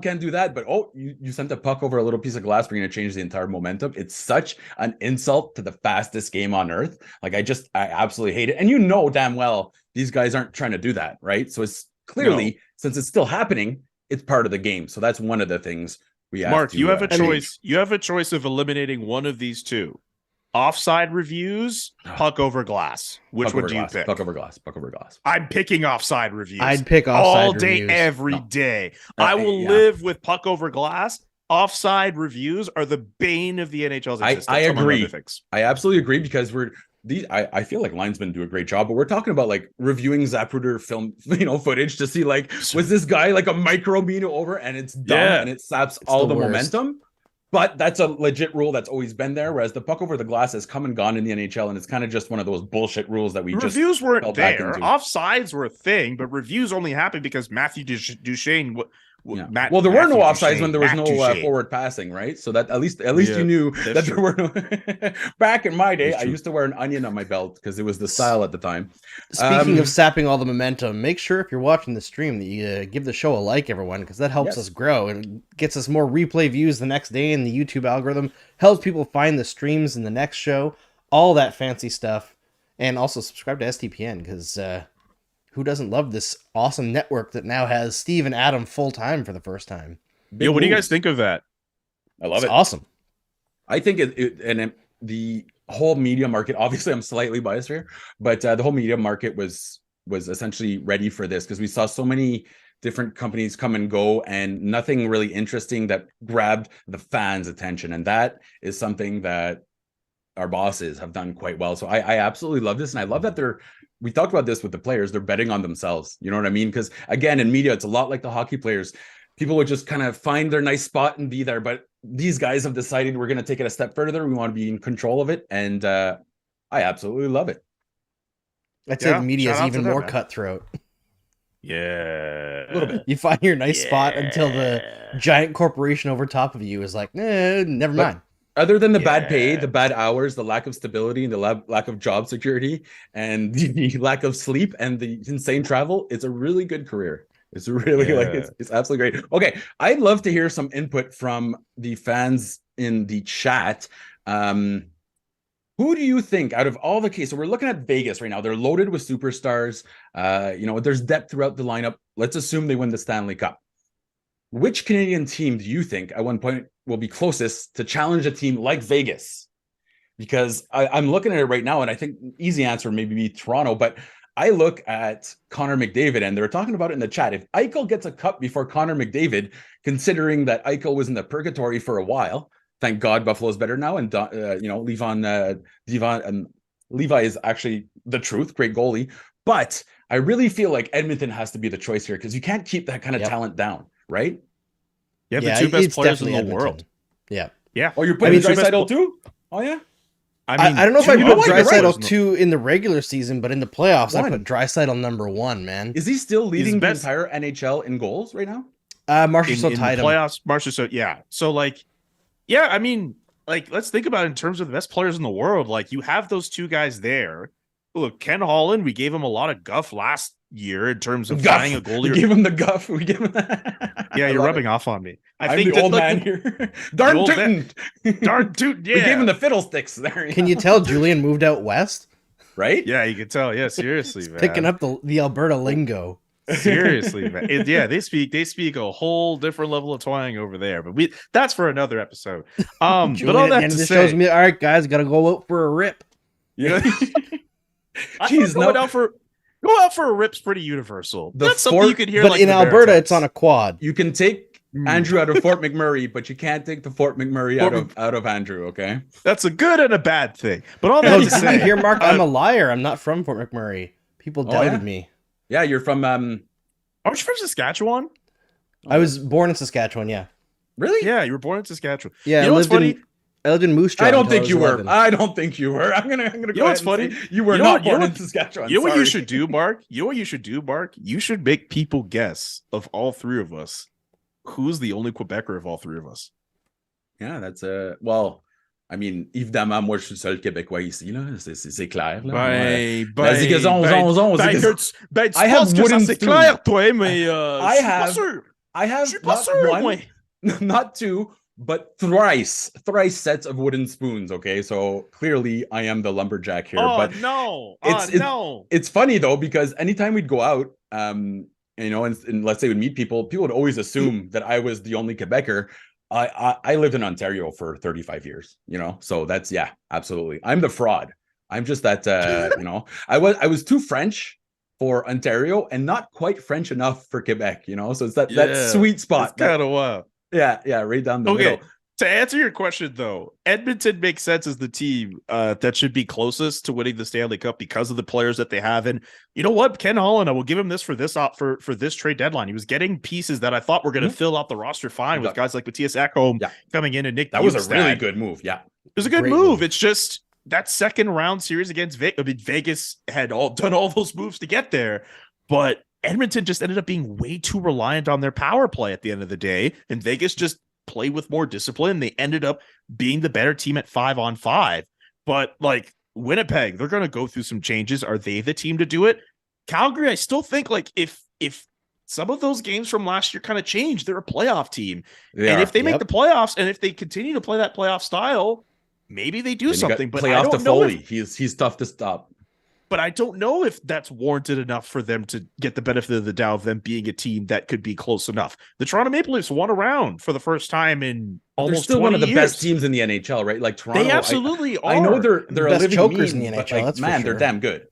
can't do that. But you sent the puck over a little piece of glass, we're going to change the entire momentum. It's such an insult to the fastest game on earth. Like I absolutely hate it. And damn well these guys aren't trying to do that, right? So it's clearly, since it's still happening, it's part of the game. So that's one of the things we have Mark, to, you have a I mean- choice. You have a choice of eliminating one of these two: offside reviews, puck over glass. Which puck one over do you glass, pick? puck over glass, puck over glass. I'm picking offside reviews. I'd pick offside all day, reviews. every No. day. I will yeah. live with puck over glass. Offside reviews are the bane of the NHL's existence. I among agree. other things. I absolutely agree because I feel like linesmen do a great job, but we're talking about like reviewing Zapruder film, footage to see like, was this guy like a micro meter over and it's dumb Yeah. and it saps all the the worst. momentum. But that's a legit rule that's always been there. Whereas the puck over the glass has come and gone in the NHL, and it's kind of just one of those bullshit rules that we just Reviews weren't fell back there. into. Offsides were a thing, but reviews only happened because Matthew Duchesne. Yeah. Well, there were no offsides when there was no Duchesne. forward passing, right? So that at least Yeah, you knew that's that there true. were no. Back in my day, That's I true. used to wear an onion on my belt because it was the style at the time. Speaking of sapping all the momentum, make sure if you're watching the stream that you give the show a like, everyone, because that helps Yes. us grow and gets us more replay views the next day in the YouTube algorithm, helps people find the streams in the next show, all that fancy stuff, and also subscribe to STPN because who doesn't love this awesome network that now has Steve and Adam full time for the first time? Yo, what do you guys moves. think of that? I love It's it. awesome. I think the whole media market. Obviously, I'm slightly biased here, but the whole media market was essentially ready for this because we saw so many different companies come and go, and nothing really interesting that grabbed the fans' attention. And that is something that our bosses have done quite well. So I absolutely love this, and I love that we talked about this with the players. They're betting on themselves. You know what I mean? Because again, in media, it's a lot like the hockey players. People would just kind of find their nice spot and be there. But these guys have decided we're going to take it a step further. We want to be in control of it. And I absolutely love it. I'd say Yeah, the media shout is out even to them, more man. cutthroat. Yeah, A little bit. You find your nice spot until the giant corporation over top of you is like, never But- mind. Other than the bad pay, Yeah. the bad hours, the lack of stability, and the lack of job security, and the lack of sleep, and the insane travel, it's a really good career. It's really Yeah. it's absolutely great. Okay, I'd love to hear some input from the fans in the chat. Who do you think out of all the cases? So we're looking at Vegas right now. They're loaded with superstars. There's depth throughout the lineup. Let's assume they win the Stanley Cup. Which Canadian team do you think at one point will be closest to challenge a team like Vegas? Because I'm looking at it right now, and I think easy answer maybe be Toronto, but I look at Connor McDavid, and they're talking about it in the chat. If Eichel gets a cup before Connor McDavid, considering that Eichel was in the purgatory for a while, thank God Buffalo's better now, and Levi is actually the truth, great goalie. But I really feel like Edmonton has to be the choice here because you can't keep that kind of talent down, right? Yeah, the two best it's players in the definitely world. Edmonton. Yeah. Yeah. Oh, you're putting mean, Draisaitl too? Oh yeah. I don't know if I you put know what? You're right. Draisaitl 2 in the regular season, but in the playoffs, I One. put Draisaitl number 1, man. Is he still leading the best- entire NHL in goals right now? Marshall in so the tied him. playoffs, Marshall. So yeah. So like, yeah. I mean, like, let's think about it in terms of the best players in the world. Like, you have those two guys there. Look, Ken Holland, we gave him a lot of guff last year in terms of finding a goalie. We give him the guff. We give him. Yeah, I you're love rubbing it. off on me. I'm think the that, old like, man here. Darn old tootin'. Darn dude. Yeah. We gave him the fiddlesticks there. Can you tell Julian moved out west? Right? Yeah, you can tell. Yeah, seriously, man. Picking up the Alberta lingo. Seriously, man. Yeah, they speak a whole different level of twang over there. But that's for another episode. But Julian all at the that end to of the say, show's me, all right, guys, gotta go out for a rip. Yeah. Jeez, no. go out for a rip's pretty universal. The That's something Fort- you could hear. But like in the Alberta, Barrett it's on a Times. quad. You can take Andrew out of Fort McMurray, but you can't take the Fort McMurray out of Andrew. Okay. That's a good and a bad thing. But all that No, to say, here, Mark, I'm a liar. I'm not from Fort McMurray. People Oh, doubted yeah? me. Yeah, you're from. aren't you from Saskatchewan? I was born in Saskatchewan, yeah. Really? Yeah, you were born in Saskatchewan. Yeah, You know what's funny? I lived in Moose Jaw. I don't until think you was were. 11. I don't think you were. I'm gonna go know what's ahead and funny? say you were You know not what- you know born in what- Saskatchewan. You know what you Sorry. should do, Mark? You know what you should do, Mark? You should make people guess of all three of us who's the only Quebecer of all three of us. Yeah, that's well. I mean, évidemment, moi, je suis le seul Québécois ici, là. C'est clair, là. Vas-y, gazon, zon, tu I have penses que ça wooden c'est spoons. clair, toi, mais I je suis pas have- sûr. I Je have suis pas not sûr, one, moi. not two, but thrice sets of wooden spoons. Okay, so clearly I am the lumberjack here. Oh, but no. it's- it's funny though, because anytime we'd go out, and let's say we'd meet people would always assume that I was the only Quebecer. I lived in Ontario for 35 years, so that's, yeah, absolutely. I'm the fraud. I'm just that, I was too French for Ontario and not quite French enough for Quebec, so it's that sweet spot. It's kind of wild. Yeah, right down the middle. To answer your question, though, Edmonton makes sense as the team that should be closest to winning the Stanley Cup because of the players that they have. And you know what? Ken Holland, I will give him this for this for this trade deadline. He was getting pieces that I thought were going to fill out the roster fine with guys like Matthias Ekholm coming in and Nick. That was a really good move. Yeah, it was a good move. It's just that second round series against Vegas. I mean, Vegas had done all those moves to get there, but Edmonton just ended up being way too reliant on their power play at the end of the day, and Vegas just play with more discipline. They ended up being the better team at 5-on-5. But like Winnipeg, they're going to go through some changes. Are they the team to do it? Calgary, I still think like if some of those games from last year kind of change, they're a playoff team. And if they make the playoffs and if they continue to play that playoff style, maybe they do something. But I don't know. He's tough to stop. But I don't know if that's warranted enough for them to get the benefit of the doubt of them being a team that could be close enough. The Toronto Maple Leafs won a round for the first time in almost 20 years. They're still one of the best teams in the NHL, right? Like Toronto. They absolutely are. I know they're the best chokers in the NHL. Like, man, they're damn good.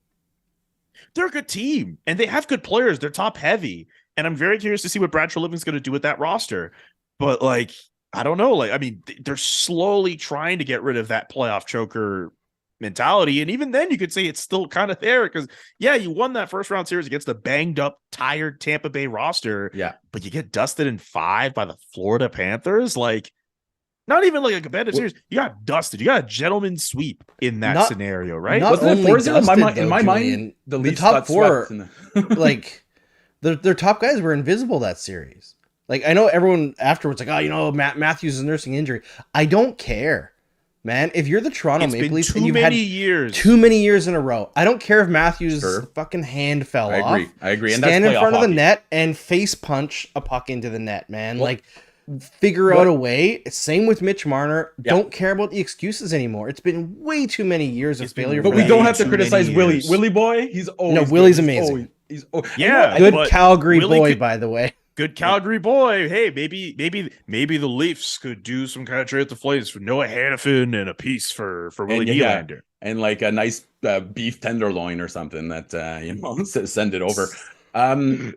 They're a good team, and they have good players. They're top heavy, and I'm very curious to see what Brad Treliving's going to do with that roster. But like, I don't know. Like, I mean, they're slowly trying to get rid of that playoff choker mentality, and even then you could say it's still kind of there because you won that first round series against a banged up, tired Tampa Bay roster, but you get dusted in 5 by the Florida Panthers. Like, not even like a competitive series, you got dusted. You got a gentleman's sweep in that scenario, right? Wasn't it in my mind, the top 4 like their top guys were invisible that series. Like, I know everyone afterwards like, Matthews is nursing injury. I don't care, man. If you're the Toronto Maple Leafs and you've had too many years in a row, I don't care if Matthews' fucking hand fell off. I agree. And stand in front of the net and face punch a puck into the net, man. Like, figure out a way. Same with Mitch Marner. Don't care about the excuses anymore. It's been way too many years of failure. But we don't have to criticize Willie. Willie boy, he's always Willie's amazing. Good Calgary boy, by the way. Good Calgary boy. Hey, maybe the Leafs could do some kind of trade with the Flames for Noah Hannafin and a piece for Willie Nylander. And like a nice beef tenderloin or something that send it over. Some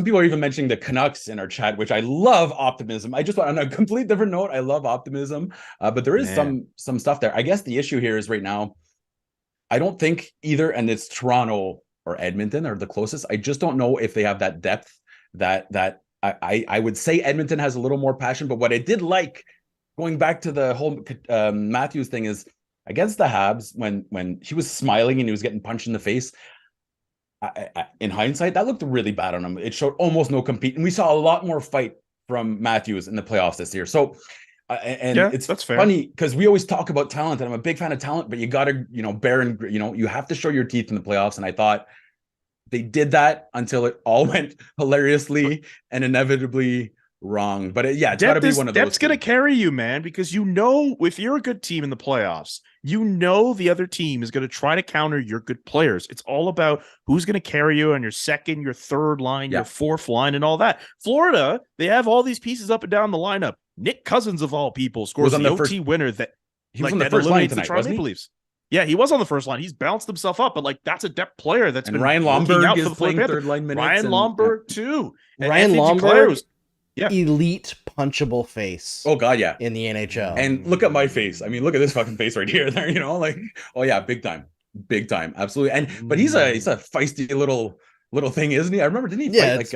people are even mentioning the Canucks in our chat, which I love optimism. I just want, on a complete different note, I love optimism. But there is some stuff there. I guess the issue here is right now, I don't think either, and it's Toronto or Edmonton are the closest. I just don't know if they have that depth that I would say Edmonton has a little more passion. But what I did like, going back to the whole Matthews thing, is against the Habs when he was smiling and he was getting punched in the face. In hindsight, that looked really bad on him. It showed almost no compete, and we saw a lot more fight from Matthews in the playoffs this year. So, that's funny because we always talk about talent, and I'm a big fan of talent, but you got to, you have to show your teeth in the playoffs. And I thought they did that until it all went hilariously and inevitably wrong. But it's got to be one of those. That's going to carry you, man, because if you're a good team in the playoffs, the other team is going to try to counter your good players. It's all about who's going to carry you on your second, your third line, your fourth line, and all that. Florida, they have all these pieces up and down the lineup. Nick Cousins, of all people, scores the OT winner that he was on the first line tonight, wasn't he? Leafs. Yeah, he was on the first line. He's bounced himself up, but that's a depth player that's been Ryan Lomberg is playing third line minutes. Ryan Lomberg too. And Ryan Lomberg was elite punchable face. Oh god, yeah. In the NHL. And look at my face. I mean, look at this fucking face right here. There, big time, absolutely. But he's a feisty little thing, isn't he? I remember, didn't he fight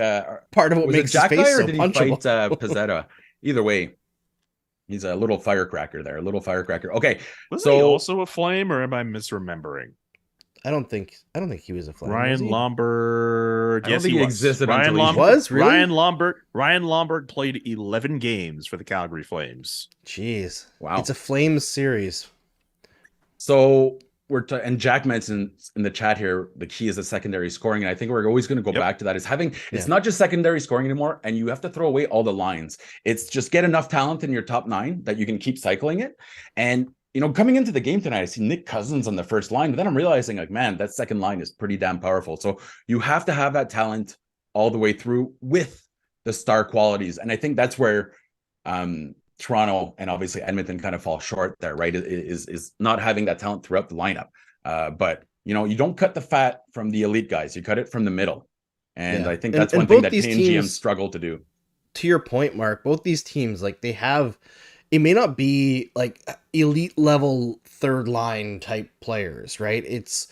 part of what makes his face so did punchable? He fight Pizzetta? Either way, he's a little firecracker there. Okay, was he also a Flame, or am I misremembering? I don't think he was a Flame. Ryan Lomberg. Yes, he existed. Ryan Lomberg was really. Ryan Lomberg played 11 games for the Calgary Flames. Jeez, wow! It's a Flames series. So and Jack mentioned in the chat here, the key is the secondary scoring, and I think we're always going to go back to that. It's not just secondary scoring anymore, and you have to throw away all the lines. It's just get enough talent in your top 9 that you can keep cycling it. And coming into the game tonight, I see Nick Cousins on the first line, but then I'm realizing, man, that second line is pretty damn powerful. So you have to have that talent all the way through with the star qualities. And I think that's where Toronto and obviously Edmonton kind of fall short there, right? Is not having that talent throughout the lineup. But you don't cut the fat from the elite guys; you cut it from the middle. And I think that's one thing that Canadian GMs struggle to do. To your point, Mark, both these teams, like they have, it may not be like elite level third line type players, right? It's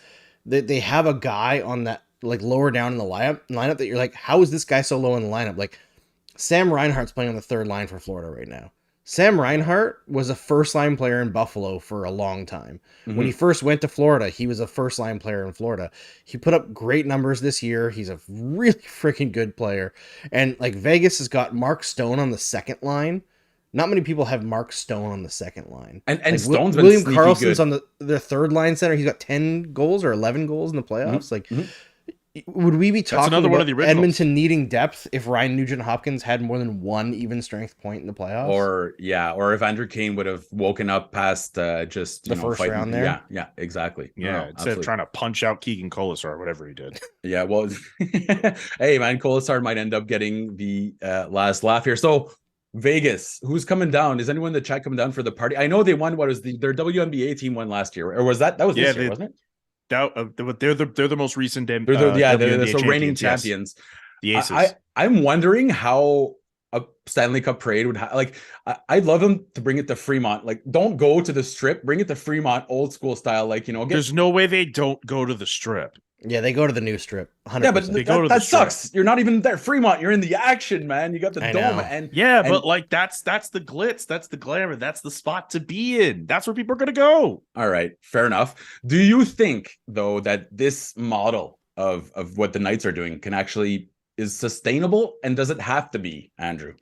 that they have a guy on that like lower down in the lineup that you're like, how is this guy so low in the lineup? Like Sam Reinhart's playing on the third line for Florida right now. Sam Reinhart was a first line player in Buffalo for a long time. When he first went to Florida, he was a first line player in Florida. He put up great numbers this year. He's a really freaking good player. And like Vegas has got Mark Stone on the second line. Not many people have Mark Stone on the second line. And like, Stone's William been Karlsson's good. on their third line center. He's got 10 goals or 11 goals in the playoffs. Would we be talking another about one of the originals. Edmonton needing depth if Ryan Nugent-Hopkins had more than one even strength point in the playoffs? Or if Andrew Kane would have woken up past just the first round there? Yeah, exactly. Yeah, instead of trying to punch out Keegan Colasar or whatever he did. Yeah, well, hey man, Colasar might end up getting the last laugh here. So Vegas, who's coming down? Is anyone in the chat coming down for the party? I know they won. What was their WNBA team won last year, or was that was this year, wasn't it? They're the most recent. They're the reigning champions. The Aces. I'm wondering how a Stanley Cup parade would I'd love them to bring it to Fremont. Like, don't go to the Strip, bring it to Fremont, old school style. Like, there's no way they don't go to the Strip. Yeah, they go to the new Strip. 100%. Yeah, but that sucks. You're not even there. Fremont, you're in the action, man. You got the dome. But like that's the glitz, that's the glamour, that's the spot to be in. That's where people are gonna go. All right, fair enough. Do you think though that this model of what the Knights are doing is sustainable, and does it have to be, Andrew?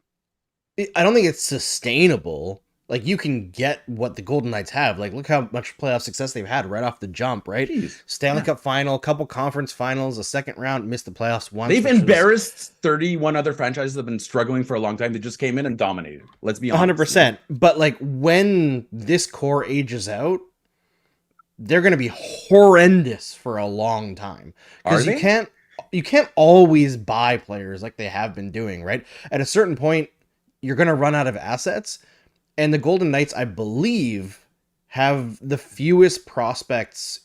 I don't think it's sustainable. Like, you can get what the Golden Knights have. Like, look how much playoff success they've had right off the jump, right? Jeez. Stanley Cup Final, a couple conference finals, a second round, missed the playoffs once. They've embarrassed 31 other franchises that have been struggling for a long time. They just came in and dominated. Let's be honest. 100%. But, like, when this core ages out, they're going to be horrendous for a long time. Because you can't always buy players like they have been doing, right? At a certain point, you're going to run out of assets. And the Golden Knights, I believe, have the fewest prospects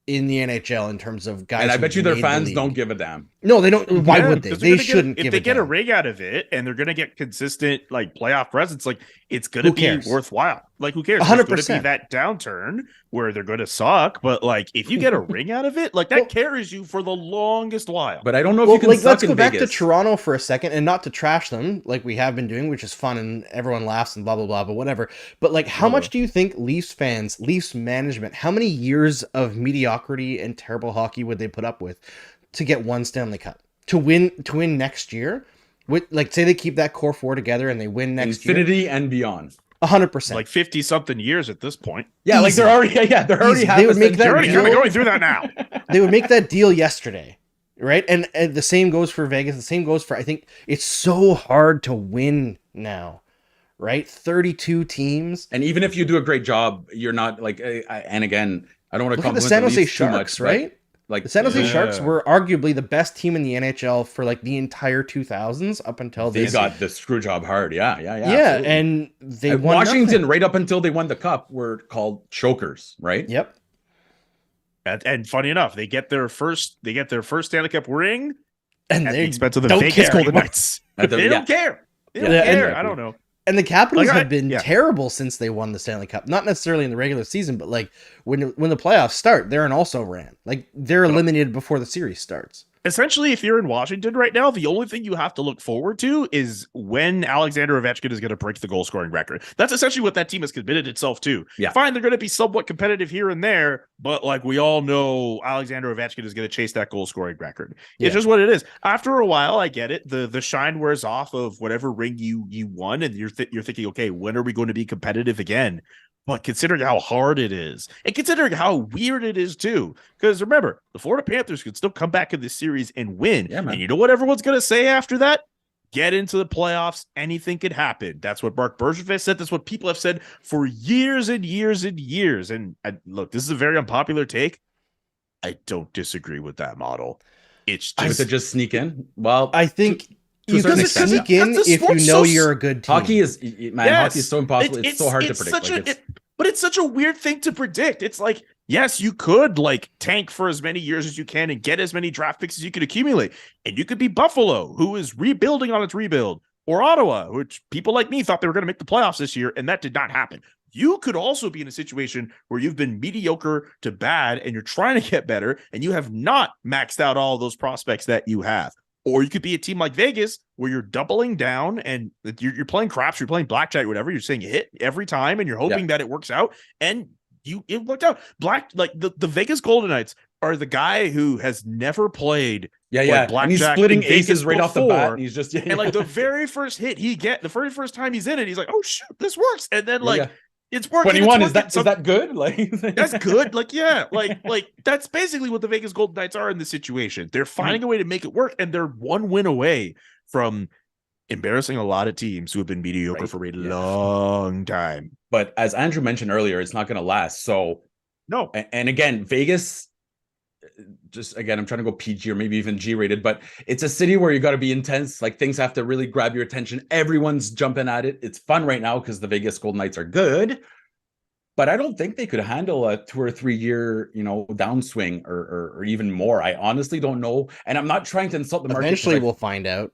in the NHL in terms of guys. And I bet you their fans don't give a damn. No, they don't. Why would they? They shouldn't give a damn. If they get a rig out of it and they're going to get consistent like playoff presence, like it's going to be worthwhile. Like, who cares? 100%. There's going to be that downturn where they're going to suck, but like if you get a ring out of it, like that carries you for the longest while. But I don't know if you can. Let's go back to Toronto for a second, and not to trash them like we have been doing, which is fun and everyone laughs and blah blah blah, but whatever. But like, how much do you think Leafs fans, Leafs management, how many years of mediocrity and terrible hockey would they put up with to get one Stanley Cup? To win next year? With, like, say they keep that core four together and they win next year. Infinity and beyond. 100%. Like 50 something years at this point. Yeah, like they're already they would make that deal. Going through that now. They would make that deal yesterday, right? And the same goes for Vegas. The same goes for, I think it's so hard to win now, right? 32 teams. And even if you do a great job, you're not like, and again, I don't want to compliment the San Jose Sharks, right? Like the San Jose Sharks were arguably the best team in the NHL for like the entire 2000s up until they got the screw job hard. Yeah. Absolutely. And they won Washington nothing. Right up until they won the cup were called chokers, right? Yep. And funny enough, they get their first Stanley Cup ring and at the expense of the Vegas Golden Knights. They don't care. They don't care. I don't know. And the Capitals have been terrible since they won the Stanley Cup. Not necessarily in the regular season, but like when the playoffs start, they're an also ran. Like they're eliminated before the series starts. Essentially, if you're in Washington right now, the only thing you have to look forward to is when Alexander Ovechkin is going to break the goal scoring record. That's essentially what that team has committed itself to. Yeah. Fine, they're going to be somewhat competitive here and there, but like we all know, Alexander Ovechkin is going to chase that goal scoring record. It's just what it is. After a while, I get it. The shine wears off of whatever ring you won, and you're thinking, okay, when are we going to be competitive again? But considering how hard it is, and considering how weird it is too, because remember, the Florida Panthers could still come back in this series and win. Yeah, man. And you know what everyone's going to say after that? Get into the playoffs. Anything could happen. That's what Marc Bergevin said. That's what people have said for years and years and years. And look, this is a very unpopular take. I don't disagree with that model. It's just to just sneak in. Well, I think You can sneak in if you know you're a good team. Hockey is, man, hockey is so impossible. It's so hard to predict. But it's such a weird thing to predict. It's like, yes, you could like tank for as many years as you can and get as many draft picks as you could accumulate. And you could be Buffalo, who is rebuilding on its rebuild, or Ottawa, which people like me thought they were going to make the playoffs this year, and that did not happen. You could also be in a situation where you've been mediocre to bad and you're trying to get better and you have not maxed out all those prospects that you have. Or you could be a team like Vegas where you're doubling down and you're playing craps, you're playing blackjack, whatever. You're saying hit every time and you're hoping that it works out. And it worked out. The Vegas Golden Knights are the guy who has never played. Blackjack, and he's splitting aces right off the bat. And he's just and like the very first hit the very first time he's in it, he's like, oh shoot, this works. And then it's working. 21 is that good? Like that's good. Like that's basically what the Vegas Golden Knights are in this situation. They're finding a way to make it work, and they're one win away from embarrassing a lot of teams who have been mediocre for a long time. But as Andrew mentioned earlier, it's not going to last. So no. And again, Vegas. Just again, I'm trying to go PG or maybe even G-rated, but it's a city where you got to be intense. Like things have to really grab your attention. Everyone's jumping at it. It's fun right now because the Vegas Golden Knights are good, but I don't think they could handle a 2 or 3 year, downswing or even more. I honestly don't know, and I'm not trying to insult the market. Eventually, we'll find out.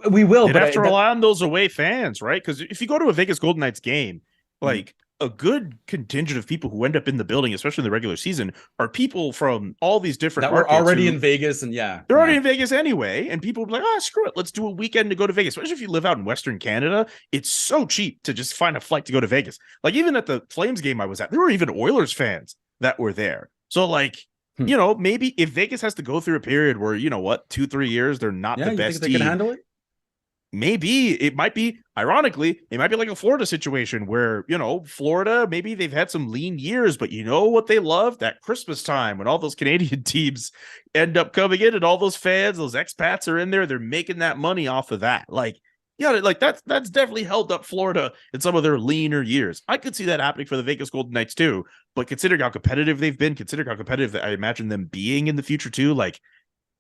We will, but have to rely on those away fans, right? Because if you go to a Vegas Golden Knights game, like. A good contingent of people who end up in the building, especially in the regular season, are people from all these different that were already in Vegas, and they're already in Vegas anyway. And people will be like, screw it, let's do a weekend to go to Vegas. Especially if you live out in Western Canada, it's so cheap to just find a flight to go to Vegas. Like even at the Flames game I was at, there were even Oilers fans that were there. So like, maybe if Vegas has to go through a period where 2-3 years they're not the best team, they can handle it. Maybe it might be, ironically, it might be like a Florida situation where, Florida, maybe they've had some lean years, but you know what they love? That Christmas time when all those Canadian teams end up coming in and all those fans, those expats are in there. They're making that money off of that. That's definitely held up Florida in some of their leaner years. I could see that happening for the Vegas Golden Knights too, but considering how competitive they've been, considering how competitive I imagine them being in the future too,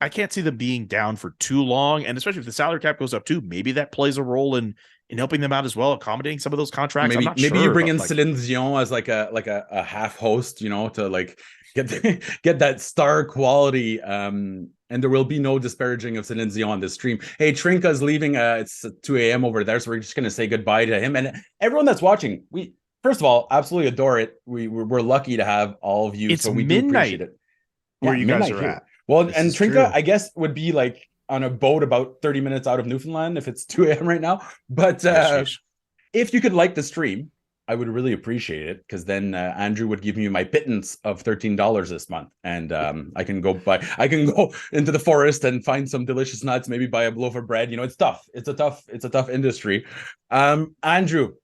I can't see them being down for too long, and especially if the salary cap goes up too, maybe that plays a role in helping them out as well, accommodating some of those contracts. Maybe you bring in Céline Dion as like a half host, to get that star quality. And there will be no disparaging of Céline Dion on this stream. Hey, Trinka's leaving. It's 2 a.m. over there, so we're just gonna say goodbye to him and everyone that's watching. We first of all absolutely adore it. We're lucky to have all of you. It's so we midnight do appreciate it. where you guys are at. Well, and Trinka, I guess, would be like on a boat about 30 minutes out of Newfoundland if it's 2 a.m. right now. But if you could like the stream, I would really appreciate it, because then Andrew would give me my pittance of $13 this month, and I can go into the forest and find some delicious nuts, maybe buy a loaf of bread. It's tough. It's a tough industry. Andrew,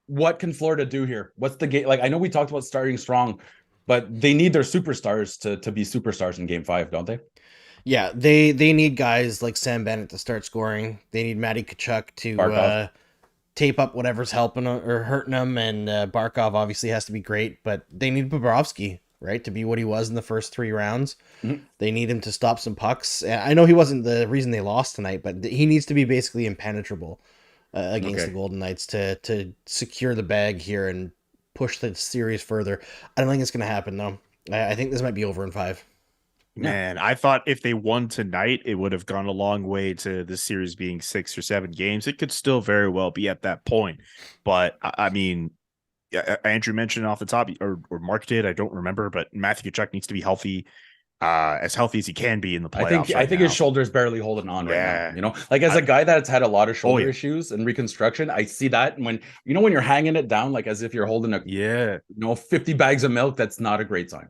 what can Florida do here? What's the game? Like, I know we talked about starting strong, but they need their superstars to be superstars in Game 5, don't they? Yeah, they need guys like Sam Bennett to start scoring. They need Matthew Tkachuk to tape up whatever's helping or hurting them, and Barkov obviously has to be great, but they need Bobrovsky, right, to be what he was in the first 3 rounds. Mm-hmm. They need him to stop some pucks. I know he wasn't the reason they lost tonight, but he needs to be basically impenetrable against the Golden Knights to secure the bag here and push the series further. I don't think it's going to happen, though. I think this might be over in 5. Man, I thought if they won tonight, it would have gone a long way to the series being 6 or 7 games. It could still very well be at that point. But, I mean, Andrew mentioned off the top, or Marc did, I don't remember, but Matthew Tkachuk needs to be healthy. As healthy as he can be in the playoffs. I think his shoulder's barely holding on right now. Like, as a guy that's had a lot of shoulder issues and reconstruction, I see that. And when you're hanging it down, like as if you're holding 50 bags of milk, that's not a great sign.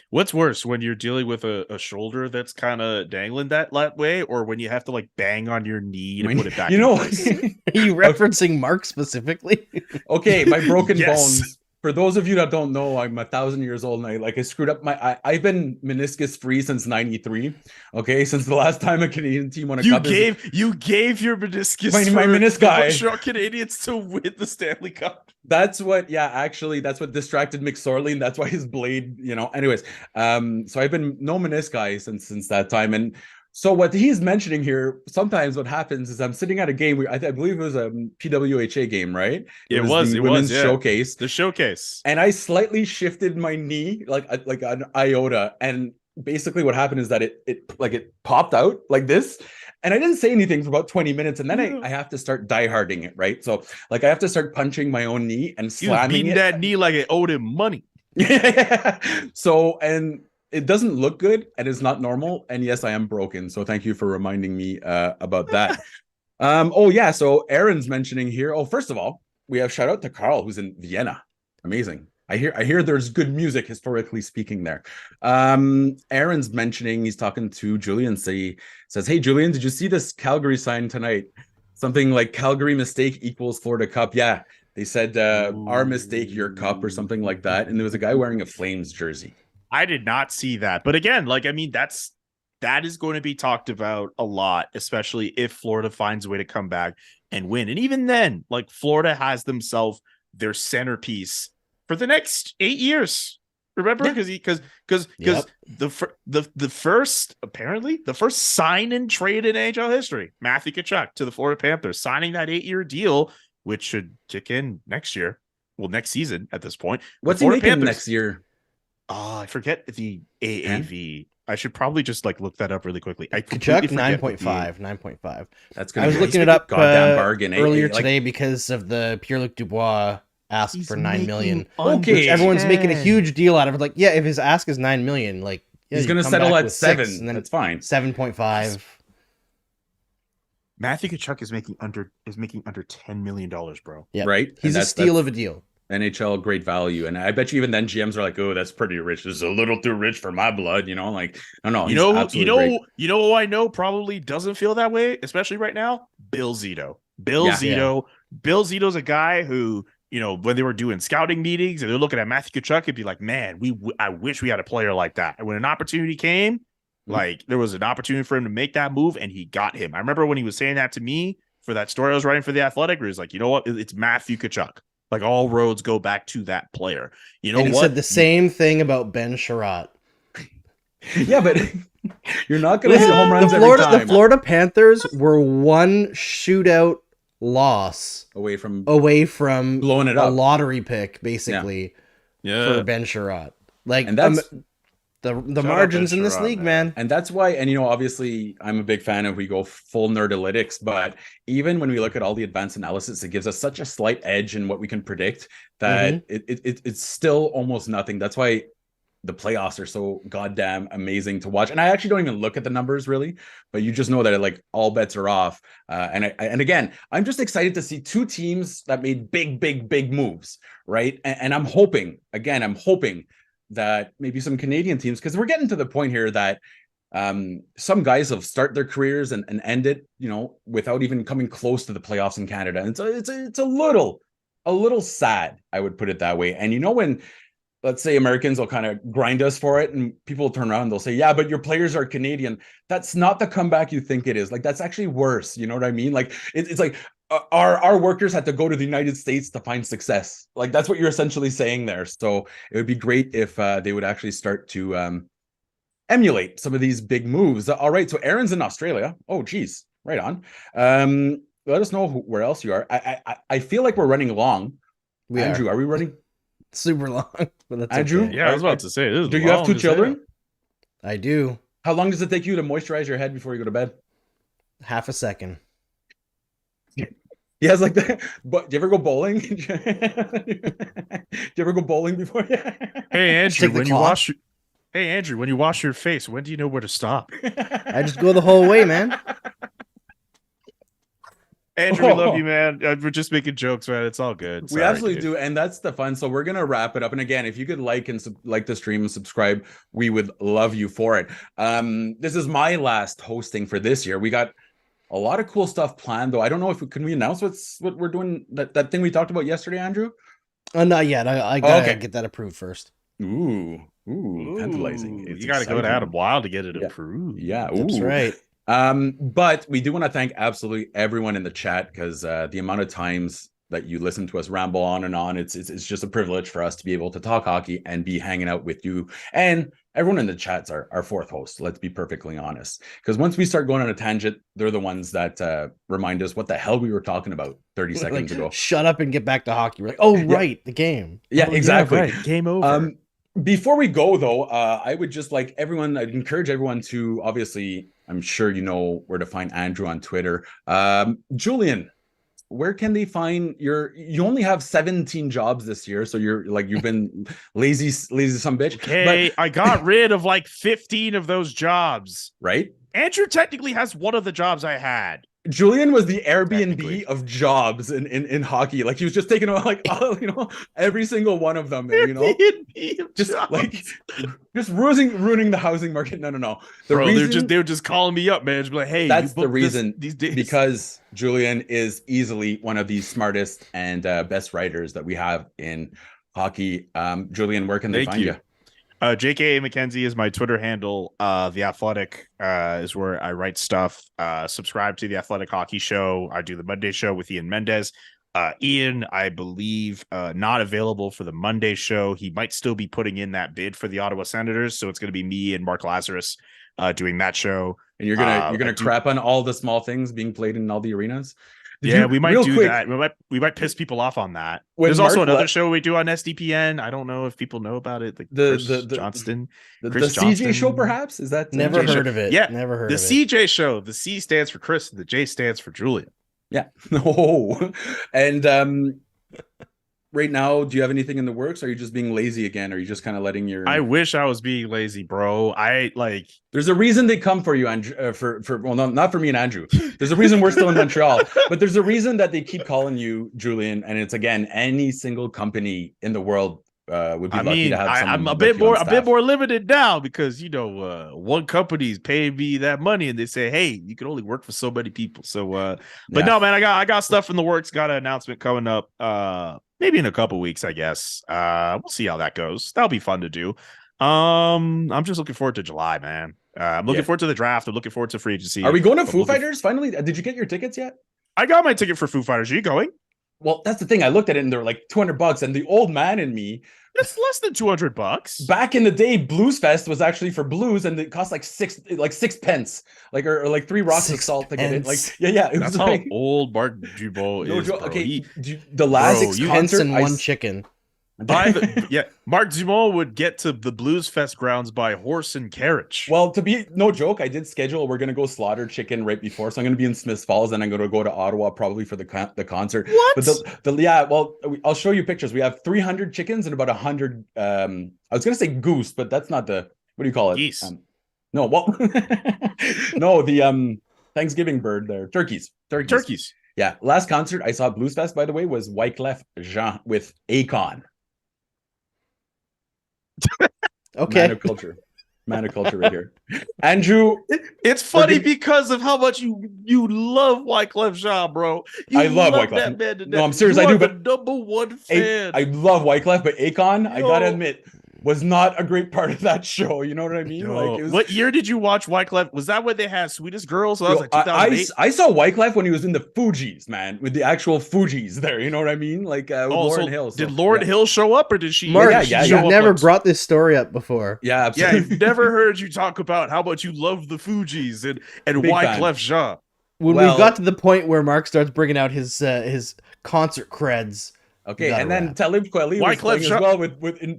What's worse, when you're dealing with a shoulder that's kind of dangling that way, or when you have to like bang on your knee to put it back? Are you referencing Marc specifically? Okay, my broken bones. For those of you that don't know, I'm 1,000 years old, and I screwed up I've been meniscus free since '93. Okay, since the last time a Canadian team won a cup. You gave your meniscus my meniscus Montreal Canadiens to win the Stanley Cup. That's what distracted McSorley, and that's why his blade. Anyways, so I've been no menisci since that time, and So what he's mentioning here, sometimes what happens is I'm sitting at a game. I believe it was a PWHA game, right? It was the women's yeah. showcase. The showcase. And I slightly shifted my knee like an iota. And basically what happened is that it popped out like this. And I didn't say anything for about 20 minutes. And then I have to start dieharding it, right? So like I have to start punching my own knee and slamming beating that knee like it owed him money. So, and it doesn't look good and it's not normal. And yes, I am broken. So thank you for reminding me about that. Oh yeah. So Aaron's mentioning here. Oh, first of all, we have shout out to Carl, who's in Vienna. Amazing. I hear there's good music, historically speaking, there. Aaron's mentioning, he's talking to Julian, says, hey Julian, did you see this Calgary sign tonight? Something like Calgary mistake equals Florida Cup. Yeah. They said our mistake, your cup, or something like that. And there was a guy wearing a Flames jersey. I did not see that. But again, like, I mean, that is going to be talked about a lot, especially if Florida finds a way to come back and win. And even then, like, Florida has themselves their centerpiece for the next 8 years. Remember? Because the first sign and trade in NHL history, Matthew Tkachuk to the Florida Panthers, signing that 8-year deal, which should kick in next year. Well, next season at this point. What's he making next year? Oh, I forget the AAV. I should probably just like look that up really quickly. Tkachuk 9.5. That's good. I was looking it up goddamn bargain earlier today because of the Pierre-Luc Dubois ask for $9 million. Okay, which everyone's making a huge deal out of it. Like, yeah, if his ask is $9 million, like he's going to settle at 7, and then that's fine. 7.5. Matthew Tkachuk is making under $10 million, bro. Yeah, right. He's a steal of a deal. NHL great value, and I bet you even then GMs are like, "Oh, that's pretty rich. This is a little too rich for my blood." You know, like I don't know. You know who I know probably doesn't feel that way, especially right now. Bill Zito. Bill Zito's a guy who, you know, when they were doing scouting meetings and they're looking at Matthew Tkachuk, it'd be like, man, I wish we had a player like that. And when an opportunity came, like there was an opportunity for him to make that move, and he got him. I remember when he was saying that to me for that story I was writing for The Athletic, where he's like, you know what, it's Matthew Tkachuk. Like all roads go back to that player. You know, and he said the same thing about Ben Sherratt. Yeah, but you're not going to see home runs every time. The Florida Panthers were one shootout loss away from blowing it up. A lottery pick, basically, for Ben Sherratt. Like, and that's the margins in this league, man. And that's why, and you know, obviously I'm a big fan of we go full nerdalytics, but even when we look at all the advanced analysis, it gives us such a slight edge in what we can predict that it's still almost nothing. That's why the playoffs are so goddamn amazing to watch. And I actually don't even look at the numbers really, but you just know that like all bets are off. And again, I'm just excited to see two teams that made big moves, right? And I'm hoping that maybe some Canadian teams, because we're getting to the point here that some guys have start their careers and end it, you know, without even coming close to the playoffs in Canada. And so it's a little sad, I would put it that way. And you know, when let's say Americans will kind of grind us for it and people will turn around and they'll say, yeah, but your players are Canadian. That's not the comeback you think it is. Like, that's actually worse. You know what I mean? Like, it's like our workers had to go to the United States to find success. Like, that's what you're essentially saying there. So it would be great if they would actually start to emulate some of these big moves. All right. So Aaron's in Australia. Oh, geez. Right on. Let us know where else you are. I feel like we're running long. Andrew, are we running? Super long, but that's Andrew. okay. Yeah, I was about to say. Do you have two children? I do. How long does it take you to moisturize your head before you go to bed? Half a second. Yeah, it's like that. But do you ever go bowling? Do you ever go bowling before? Hey Andrew, when you wash your face, when do you know where to stop? I just go the whole way, man. Andrew, we love you, man. We're just making jokes, man. It's all good. We absolutely do, and that's the fun. So we're gonna wrap it up. And again, if you could like the stream and subscribe, we would love you for it. This is my last hosting for this year. We got a lot of cool stuff planned, though. I don't know if can we announce what we're doing, that thing we talked about yesterday, Andrew? Not yet. I gotta get that approved first. Ooh, tantalizing. You gotta go to Adam Wild to get it approved. Yeah, that's right. But we do want to thank absolutely everyone in the chat, because the amount of times that you listen to us ramble on and on, it's just a privilege for us to be able to talk hockey and be hanging out with you and everyone in the chats are our fourth host. Let's be perfectly honest. Because once we start going on a tangent, they're the ones that remind us what the hell we were talking about 30 seconds ago. Shut up and get back to hockey. We're like, oh, right, the game. Yeah, exactly. Right. Game over. Before we go, though, I would just like I'd encourage everyone to, obviously, I'm sure you know where to find Andrew on Twitter. Julian, where can they find you only have 17 jobs this year, so you've been lazy some bitch. Okay, but I got rid of like 15 of those jobs. Right? Andrew technically has one of the jobs I had. Julian was the Airbnb of jobs in hockey. Like he was just taking like every single one of them. Just ruining the housing market. No. They were just calling me up, man. Just be like, hey, that's the reason. These days. Because Julian is easily one of the smartest and best writers that we have in hockey. Julian, where can they find you? JK McKenzie is my Twitter handle. The Athletic is where I write stuff. Subscribe to the Athletic Hockey Show. I do the Monday show with Ian Mendez. Ian, I believe, not available for the Monday show. He might still be putting in that bid for the Ottawa Senators, so it's going to be me and Marc Lazarus doing that show. And you're gonna crap on all the small things being played in all the arenas. We might do that. We might piss people off on that. There's also another show we do on SDPN. I don't know if people know about it. The CJ show, perhaps? Is that never heard of it? Yeah, never heard the of it. CJ show. The C stands for Chris, and the J stands for Julian. Yeah. No. And right now, do you have anything in the works? Or are you just being lazy again? Or are you just kind of letting your? I wish I was being lazy, bro. There's a reason they come for you, Andrew. Not for me and Andrew. There's a reason we're still in Montreal, but there's a reason that they keep calling you Julian, and it's again any single company in the world would be lucky to have. I'm a bit more limited now because one company's paying me that money, and they say, hey, you can only work for so many people. So, no, man, I got stuff in the works. Got an announcement coming up. Maybe in a couple weeks, I guess. We'll see how that goes. That'll be fun to do. I'm just looking forward to July, man. I'm looking forward to the draft. I'm looking forward to free agency. Are we going to Foo Fighters finally? Did you get your tickets yet? I got my ticket for Foo Fighters. Are you going? Well, that's the thing. I looked at it and they're like $200, and the old man in me. It's less than $200. Back in the day, Blues Fest was actually for blues, and it cost like six pence, or like 3 rocks of salt to get it. Like, yeah, it that's was how like old Marc Dumont is. Bro. Okay, the last 6 pence and one chicken. Marc Dumont would get to the Blues Fest grounds by horse and carriage. Well, to be no joke, I did schedule. We're gonna go slaughter chicken right before, so I'm gonna be in Smiths Falls, and I'm gonna go to Ottawa probably for the concert. What? But I'll show you pictures. We have 300 chickens and about 100. I was gonna say goose, but that's not the what do you call it? Geese. No, the Thanksgiving bird there. Turkeys. Yeah. Last concert I saw at Blues Fest, by the way, was Wyclef Jean with Akon. Okay. Man of culture right here. Andrew, it's funny because of how much you love Wyclef Jean, bro. I love Wyclef. That man to death. No, I'm serious. I do, but number one fan. I love Wyclef, but Akon, I gotta admit, was not a great part of that show. You know what I mean? No. Like, what year did you watch Wyclef? Was that when they had Sweetest Girl? So that was like 2008. I saw Wyclef when he was in the Fugees, man, with the actual Fugees there. You know what I mean? Like Lauryn Hill. Did Lauryn Hill show up, or did she? Marc, you've never brought this story up before. Yeah, absolutely. Yeah, I've never heard you talk about how much you love the Fugees and Wyclef Jean. When we got to the point where Marc starts bringing out his concert creds. Okay, and then Talib Kweli was playing as well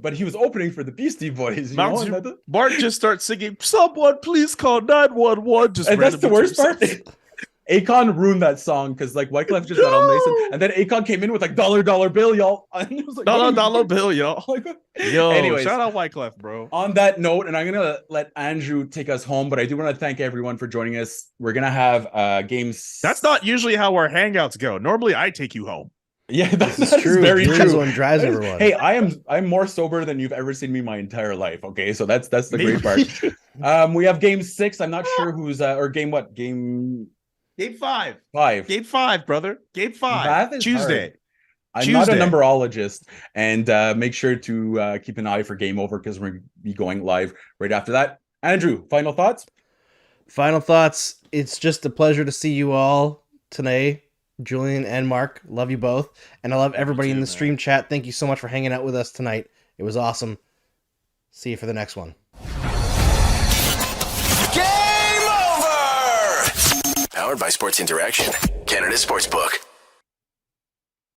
but he was opening for the Beastie Boys. Marc just starts singing, "Someone please call 911." And that's the worst part. Akon ruined that song because like Wyclef just got all nice, and then Akon came in with like dollar bill, y'all. And it was like, dollar bill, y'all. Yo, anyways, shout out Wyclef, bro. On that note, and I'm gonna let Andrew take us home, but I do want to thank everyone for joining us. We're gonna have games. That's not usually how our hangouts go. Normally, I take you home. Yeah, that's true. Very true. One drives everyone. Hey, I'm more sober than you've ever seen me my entire life. Okay, so that's the great part. We have game 6. I'm not sure who's or game what game. Game 5. Game 5, brother. Game 5. Tuesday. I'm not a numberologist, and make sure to keep an eye for Game Over because we're going to be going live right after that. Andrew, final thoughts? Final thoughts. It's just a pleasure to see you all today. Julian and Marc, love you both. And I love everybody in the stream chat. Thank you so much for hanging out with us tonight. It was awesome. See you for the next one. Powered by Sports Interaction, Canada Sportsbook.